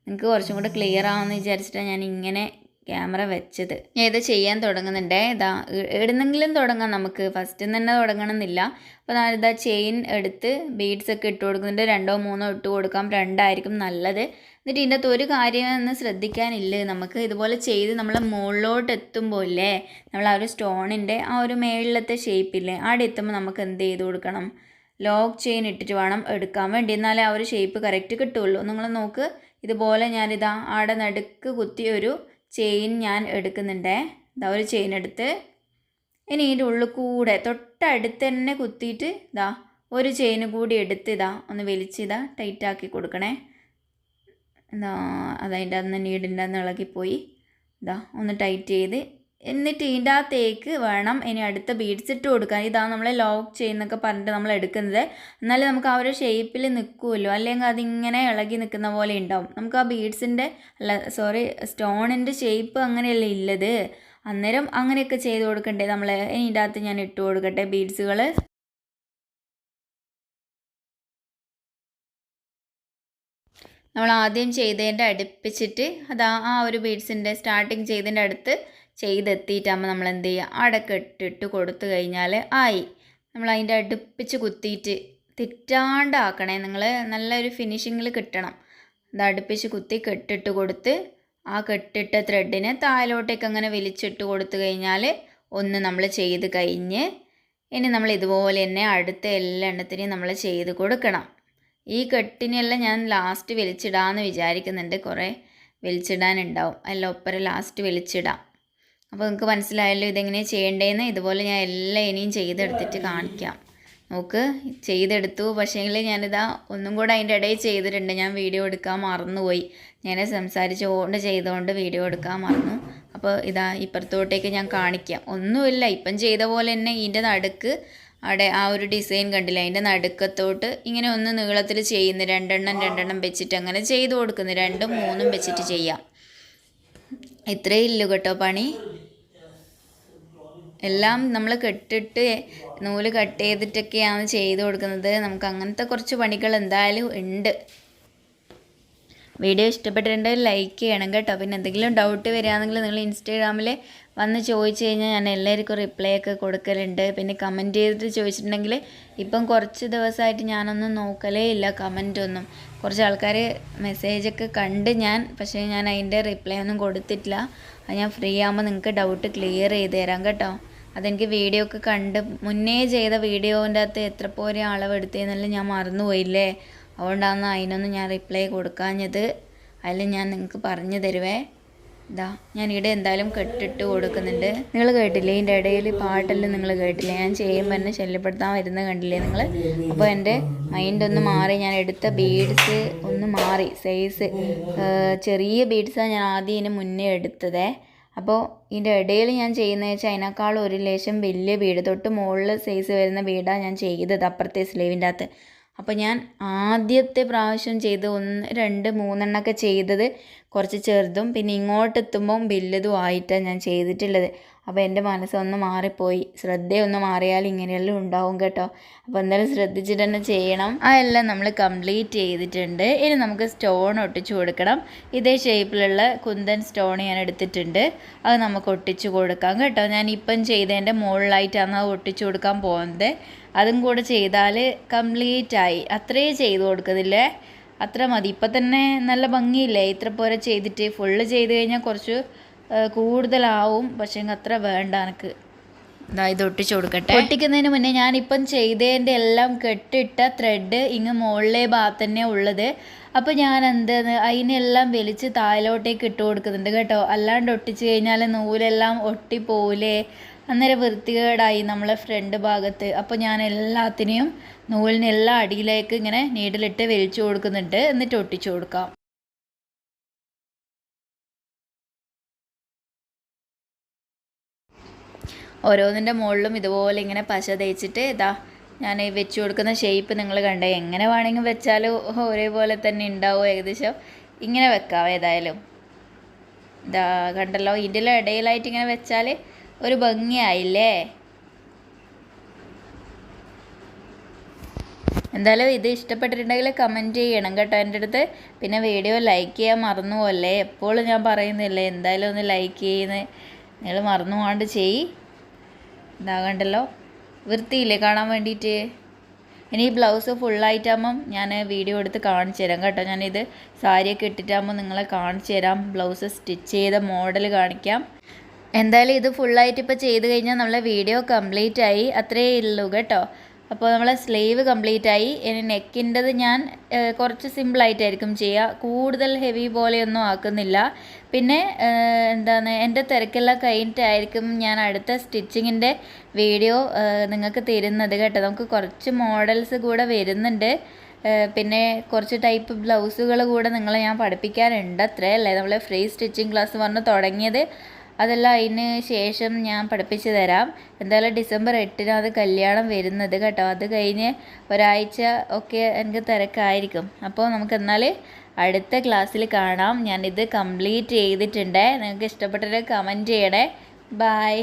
നിങ്ങൾക്ക് കുറച്ചും കൂടെ ക്ലിയർ ആവുമെന്ന് വിചാരിച്ചിട്ടാണ് ഞാൻ ഇങ്ങനെ ക്യാമറ വെച്ചത്. ഞാൻ ഇത് ചെയ്യാൻ തുടങ്ങുന്നുണ്ടേ. ഇതാ എവിടുന്നെങ്കിലും തുടങ്ങാം നമുക്ക്, ഫസ്റ്റ് തന്നെ തുടങ്ങണമെന്നില്ല. അപ്പോൾ ഞാനിതാ ചെയിൻ എടുത്ത് ബീഡ്സ് ഒക്കെ ഇട്ട് കൊടുക്കുന്നുണ്ട്. 2 or 3 ഇട്ട് കൊടുക്കാം, 2 ആയിരിക്കും നല്ലത്. എന്നിട്ട് ഇതിൻ്റെ അകത്ത് ഒരു കാര്യം ഒന്ന് ശ്രദ്ധിക്കാനില്ല, നമുക്ക് ഇതുപോലെ ചെയ്ത് നമ്മൾ മുകളിലോട്ട് എത്തുമ്പോൾ ഇല്ലേ, നമ്മൾ ആ ഒരു സ്റ്റോണിൻ്റെ ആ ഒരു മേളിലത്തെ ഷേപ്പില്ലേ, അവിടെ എത്തുമ്പോൾ നമുക്ക് എന്ത് ചെയ്ത് കൊടുക്കണം, ലോക്ക് ചെയിൻ ഇട്ടിട്ട് വേണം എടുക്കാൻ വേണ്ടി, എന്നാലേ ആ ഒരു ഷേപ്പ് കറക്റ്റ് കിട്ടുള്ളൂ. നിങ്ങൾ നോക്ക്, ഇതുപോലെ ഞാനിതാ ആടെ നടുക്ക് കുത്തി ഒരു ചെയിൻ ഞാൻ എടുക്കുന്നുണ്ടേ. ഇതാ ഒരു ചെയിൻ എടുത്ത് ഇനി ഇതിൻ്റെ ഉള്ളിൽ കൂടെ തൊട്ടടുത്ത് തന്നെ കുത്തിയിട്ട് ഇതാ ഒരു ചെയിൻ കൂടി എടുത്ത് ഇതാ ഒന്ന് വലിച്ച് ഇതാ ടൈറ്റാക്കി കൊടുക്കണേ. എന്താ അതതിൻ്റെ അന്ന് നീഡിൻ്റെ അന്ന് ഇളകിപ്പോയി. ഇതാ ഒന്ന് ടൈറ്റ് ചെയ്ത്, എന്നിട്ട് ഇതിൻ്റെ അകത്തേക്ക് വേണം ഇനി അടുത്ത ബീഡ്സ് ഇട്ട് കൊടുക്കാൻ. ഇതാണ് നമ്മൾ ലോക്ക് ചെയ്യുന്നൊക്കെ പറഞ്ഞിട്ട് നമ്മൾ എടുക്കുന്നത്. എന്നാലും നമുക്ക് ആ ഒരു ഷേപ്പിൽ നിൽക്കുമല്ലോ, അല്ലെങ്കിൽ അതിങ്ങനെ ഇളകി നിൽക്കുന്ന പോലെ ഉണ്ടാവും. നമുക്ക് ആ ബീഡ്സിൻ്റെ സ്റ്റോണിൻ്റെ ഷേപ്പ് അങ്ങനെയല്ലേ ഉള്ളത്, അന്നേരം അങ്ങനെയൊക്കെ ചെയ്ത് കൊടുക്കണ്ടേ നമ്മൾ. ഇനി ഇതിൻ്റെ അകത്ത് ഞാൻ ഇട്ട് കൊടുക്കട്ടെ ബീഡ്സുകൾ. നമ്മൾ ആദ്യം ചെയ്തതിൻ്റെ അടുപ്പിച്ചിട്ട് അതാ ആ ഒരു ബീഡ്സിൻ്റെ സ്റ്റാർട്ടിങ് ചെയ്തതിൻ്റെ അടുത്ത് ചെയ്തെത്തിയിട്ടാകുമ്പോൾ നമ്മൾ എന്ത് ചെയ്യുക, അടക്ക ഇട്ടിട്ട് കൊടുത്തു കഴിഞ്ഞാൽ ആയി. നമ്മൾ അതിൻ്റെ അടുപ്പിച്ച് കുത്തിയിട്ട് തെറ്റാണ്ടാക്കണേ, നിങ്ങൾ നല്ലൊരു ഫിനിഷിങ്ങിൽ കിട്ടണം. ഇത് അടുപ്പിച്ച് കുത്തി കെട്ടിട്ട് കൊടുത്ത് ആ കെട്ടിട്ട ത്രെഡിനെ താഴോട്ടേക്ക് അങ്ങനെ വലിച്ചിട്ട് കൊടുത്തു കഴിഞ്ഞാൽ ഒന്ന് നമ്മൾ ചെയ്ത് കഴിഞ്ഞ് ഇനി നമ്മൾ ഇതുപോലെ തന്നെ അടുത്ത എല്ലാ എണ്ണത്തിനെയും നമ്മൾ ചെയ്ത് കൊടുക്കണം. ഈ കെട്ടിനെല്ലാം ഞാൻ ലാസ്റ്റ് വലിച്ചിടാമെന്ന് വിചാരിക്കുന്നുണ്ട്, കുറേ വലിച്ചിടാനുണ്ടാവും, എല്ലാം ഒപ്പരം ലാസ്റ്റ് വലിച്ചിടാം. അപ്പോൾ നിങ്ങൾക്ക് മനസ്സിലായല്ലോ ഇതെങ്ങനെയാണ് ചെയ്യേണ്ടതെന്ന്. ഇതുപോലെ ഞാൻ എല്ലാം ഇനിയും ചെയ്തെടുത്തിട്ട് കാണിക്കാം. നോക്ക് ചെയ്തെടുത്തു, പക്ഷേങ്കിൽ ഞാനിതാ ഒന്നും കൂടെ അതിൻ്റെ ഇടയിൽ ചെയ്തിട്ടുണ്ട്. ഞാൻ വീഡിയോ എടുക്കാൻ മറന്നുപോയി, ഞാൻ സംസാരിച്ചുകൊണ്ട് ചെയ്തുകൊണ്ട് വീഡിയോ എടുക്കാൻ മറന്നു. അപ്പോൾ ഇതാ ഇപ്പുറത്തോട്ടേക്ക് ഞാൻ കാണിക്കാം. ഒന്നുമില്ല, ഇപ്പം ചെയ്ത പോലെ തന്നെ ഇതിൻ്റെ നടുക്ക് അവിടെ ആ ഒരു ഡിസൈൻ കണ്ടില്ല, അതിൻ്റെ നടുക്കത്തോട്ട് ഇങ്ങനെ ഒന്ന് നീളത്തിൽ ചെയ്യുന്നു, രണ്ടെണ്ണം വെച്ചിട്ട് അങ്ങനെ ചെയ്ത് കൊടുക്കുന്നു. 2ഉം 3ഉം വെച്ചിട്ട് ചെയ്യാം. ഇത്രയേ ഇല്ലു കേട്ടോ പണി. എല്ലാം നമ്മൾ കെട്ടിട്ട് നൂല് കട്ട് ചെയ്തിട്ടൊക്കെയാണ് ചെയ്ത് കൊടുക്കുന്നത്. നമുക്ക് അങ്ങനത്തെ കുറച്ച് പണികൾ എന്തായാലും ഉണ്ട്. വീഡിയോ ഇഷ്ടപ്പെട്ടിട്ടുണ്ടെങ്കിൽ ലൈക്ക് ചെയ്യണം കേട്ടോ. പിന്നെ എന്തെങ്കിലും ഡൗട്ട് വരികയാണെങ്കിൽ നിങ്ങൾ ഇൻസ്റ്റാഗ്രാമിൽ വന്ന് ചോദിച്ചു കഴിഞ്ഞാൽ ഞാൻ എല്ലാവർക്കും റിപ്ലൈ ഒക്കെ കൊടുക്കലുണ്ട്. പിന്നെ കമൻറ്റ് ചെയ്തിട്ട് ചോദിച്ചിട്ടുണ്ടെങ്കിൽ ഇപ്പം കുറച്ച് ദിവസമായിട്ട് ഞാനൊന്നും നോക്കലേ ഇല്ല കമൻറ്റൊന്നും. കുറച്ച് ആൾക്കാർ മെസ്സേജൊക്കെ കണ്ട് ഞാൻ, പക്ഷേ ഞാൻ അതിൻ്റെ റിപ്ലൈ ഒന്നും കൊടുത്തിട്ടില്ല. അത് ഞാൻ ഫ്രീ ആകുമ്പോൾ നിങ്ങൾക്ക് ഡൗട്ട് ക്ലിയർ ചെയ്ത് തരാം കേട്ടോ. അതെനിക്ക് വീഡിയോ ഒക്കെ കണ്ട് മുന്നേ ചെയ്ത വീഡിയോൻ്റെ അകത്ത് എത്ര പോരെ അളവെടുത്തതെന്നെല്ലാം ഞാൻ മറന്നുപോയില്ലേ, അതുകൊണ്ടാണ് അതിനൊന്നും ഞാൻ റിപ്ലൈ കൊടുക്കാഞ്ഞത്. അതിൽ ഞാൻ നിങ്ങൾക്ക് പറഞ്ഞു തരുവേ. ഇതാ ഞാനിവിടെ എന്തായാലും കെട്ടിട്ട് കൊടുക്കുന്നുണ്ട്. നിങ്ങൾ കേട്ടില്ലേ ഇതിൻ്റെ ഇടയിൽ പാട്ടെല്ലാം നിങ്ങൾ കേട്ടില്ലേ, ഞാൻ ചെയ്യുമ്പോൾ എന്നെ ശല്യപ്പെടുത്താൻ വരുന്നത് കണ്ടില്ലേ നിങ്ങൾ. അപ്പോൾ എൻ്റെ മൈൻഡ് ഒന്ന് മാറി, ഞാൻ എടുത്ത ബീഡ്സ് ഒന്ന് മാറി, സൈസ് ചെറിയ ബീഡ്സാണ് ഞാൻ ആദ്യം ഇതിന് മുന്നേ എടുത്തതേ. അപ്പോൾ ഇതിൻ്റെ ഇടയിൽ ഞാൻ ചെയ്യുന്നത് വെച്ചാൽ അതിനേക്കാളും ഒരു ലേശം വലിയ ബീഡ്, തൊട്ട് മുകളിൽ സൈസ് വരുന്ന ബീഡാണ് ഞാൻ ചെയ്തത് അപ്പുറത്തെ സ്ലീവിൻ്റെ അകത്ത്. അപ്പോൾ ഞാൻ ആദ്യത്തെ പ്രാവശ്യം ചെയ്ത് 1, 2, 3 ചെയ്തത് കുറച്ച് ചെറുതും പിന്നെ ഇങ്ങോട്ട് എത്തുമ്പം വലുതും ആയിട്ടാണ് ഞാൻ ചെയ്തിട്ടുള്ളത്. അപ്പോൾ എൻ്റെ മനസ്സൊന്ന് മാറിപ്പോയി, ശ്രദ്ധയൊന്ന് മാറിയാൽ ഇങ്ങനെയെല്ലാം ഉണ്ടാവും കേട്ടോ. അപ്പോൾ എന്തായാലും ശ്രദ്ധിച്ചിട്ട് തന്നെ ചെയ്യണം. അതെല്ലാം നമ്മൾ കംപ്ലീറ്റ് ചെയ്തിട്ടുണ്ട്. ഇനി നമുക്ക് സ്റ്റോൺ ഒട്ടിച്ചു കൊടുക്കണം. ഇതേ ഷേപ്പിലുള്ള കുന്തൻ സ്റ്റോൺ ഞാൻ എടുത്തിട്ടുണ്ട്, അത് നമുക്ക് ഒട്ടിച്ചു കൊടുക്കാം കേട്ടോ. ഞാൻ ഇപ്പം ചെയ്തതിൻ്റെ മുകളിലായിട്ടാണ് അത് ഒട്ടിച്ചു കൊടുക്കാൻ പോകുന്നത്. അതും കൂടെ ചെയ്താൽ കംപ്ലീറ്റ് ആയി. അത്രേ ചെയ്ത് കൊടുക്കുന്നില്ലേ, അത്ര മതി. ഇപ്പം തന്നെ നല്ല ഭംഗിയില്ലേ, ഇത്ര പോരെ ചെയ്തിട്ട്. ഫുള്ള് ചെയ്ത് കഴിഞ്ഞാൽ കുറച്ച് കൂടുതലാവും, പക്ഷേ അത്ര വേണ്ട എനിക്ക്. ഇത് ഒട്ടിച്ചു കൊടുക്കട്ടെ. ഒട്ടിക്കുന്നതിന് മുന്നേ ഞാനിപ്പം ചെയ്തതിൻ്റെ എല്ലാം കെട്ടിട്ട ത്രെഡ് ഇങ്ങ് മുകളിലെ ഭാഗത്ത് തന്നെ ഉള്ളത്. അപ്പോൾ ഞാൻ എന്താണ് അതിനെല്ലാം വലിച്ച് താഴോട്ടേക്ക് ഇട്ട് കൊടുക്കുന്നുണ്ട് കേട്ടോ. അല്ലാണ്ട് ഒട്ടിച്ച് കഴിഞ്ഞാൽ നൂലെല്ലാം ഒട്ടിപ്പോവില്ലേ, അന്നേരം വൃത്തികേടായി നമ്മളെ ഫ്രണ്ട് ഭാഗത്ത്. അപ്പോൾ ഞാൻ എല്ലാത്തിനെയും നൂലിനെല്ലാം അടിയിലേക്ക് ഇങ്ങനെ നീഡിലിട്ട് വലിച്ചു കൊടുക്കുന്നുണ്ട്, എന്നിട്ട് ഒട്ടിച്ചു കൊടുക്കാം. ഓരോന്നിൻ്റെ മുകളിലും ഇതുപോലെ ഇങ്ങനെ പശ തേച്ചിട്ട് ഇതാ ഞാൻ വെച്ച് കൊടുക്കുന്ന ഷേപ്പ് നിങ്ങൾ കണ്ടേ, എങ്ങനെ വേണമെങ്കിൽ വെച്ചാലും ഒരേപോലെ തന്നെ ഉണ്ടാവും ഏകദേശം. ഇങ്ങനെ വെക്കാം ഏതായാലും. ഇതാ കണ്ടല്ലോ, ഇതിൻ്റെ ഇടയിലായിട്ട് ഇങ്ങനെ വെച്ചാൽ ഒരു ഭംഗിയായില്ലേ. എന്തായാലും ഇത് ഇഷ്ടപ്പെട്ടിട്ടുണ്ടെങ്കിൽ കമൻറ്റ് ചെയ്യണം കേട്ടോ എൻ്റെ അടുത്ത്. പിന്നെ വീഡിയോ ലൈക്ക് ചെയ്യാൻ മറന്നു പോകല്ലേ, എപ്പോഴും ഞാൻ പറയുന്നില്ലേ എന്തായാലും ഒന്ന് ലൈക്ക് ചെയ്യുന്നത് നിങ്ങൾ മറന്നു പോകാണ്ട് ചെയ്യ്. ഇതാ കണ്ടല്ലോ, വൃത്തിയില്ലേ കാണാൻ വേണ്ടിയിട്ട്. ഇനി ഈ ബ്ലൗസ് ഫുള്ളായിട്ടാകുമ്പം ഞാൻ വീഡിയോ എടുത്ത് കാണിച്ചു തരാം കേട്ടോ. ഞാനിത് സാരിയൊക്കെ ഇട്ടിട്ടാകുമ്പോൾ നിങ്ങളെ കാണിച്ചു തരാം, ബ്ലൗസ് സ്റ്റിച്ച് ചെയ്ത മോഡൽ കാണിക്കാം. എന്തായാലും ഇത് ഫുള്ളായിട്ട് ഇപ്പോൾ ചെയ്ത് കഴിഞ്ഞാൽ നമ്മളെ വീഡിയോ കംപ്ലീറ്റ് ആയി, അത്രയേ ഉള്ളൂ കേട്ടോ. അപ്പോൾ നമ്മളെ സ്ലീവ് കംപ്ലീറ്റ് ആയി. ഇനി നെക്കിൻ്റെത് ഞാൻ കുറച്ച് സിമ്പിളായിട്ടായിരിക്കും ചെയ്യുക, കൂടുതൽ ഹെവി പോലെയൊന്നും ആക്കുന്നില്ല. പിന്നെ എന്താണ്, എൻ്റെ തിരക്കെല്ലാം കഴിഞ്ഞിട്ടായിരിക്കും ഞാൻ അടുത്ത സ്റ്റിച്ചിങ്ങിൻ്റെ വീഡിയോ നിങ്ങൾക്ക് തരുന്നത് കേട്ടോ. നമുക്ക് കുറച്ച് മോഡൽസ് കൂടെ വരുന്നുണ്ട്, പിന്നെ കുറച്ച് ടൈപ്പ് ബ്ലൗസുകൾ കൂടെ നിങ്ങളെ ഞാൻ പഠിപ്പിക്കാനുണ്ട്. അത്രയല്ലേ നമ്മളെ ഫ്രീ സ്റ്റിച്ചിങ് ക്ലാസ് പറഞ്ഞ് തുടങ്ങിയത്. അതെല്ലാം അതിന് ശേഷം ഞാൻ പഠിപ്പിച്ച് തരാം. എന്തായാലും ഡിസംബർ 8 അത് കല്യാണം വരുന്നത് കേട്ടോ. അത് കഴിഞ്ഞ് ഒരാഴ്ച ഒക്കെ എനിക്ക് തിരക്കായിരിക്കും. അപ്പോൾ നമുക്ക് എന്നാൽ അടുത്ത ക്ലാസ്സിൽ കാണാം. ഞാനിത് കംപ്ലീറ്റ് ചെയ്തിട്ടുണ്ട്. നിങ്ങൾക്ക് ഇഷ്ടപ്പെട്ടൊരു കമൻറ്റ് ചെയ്യണേ. ബൈ.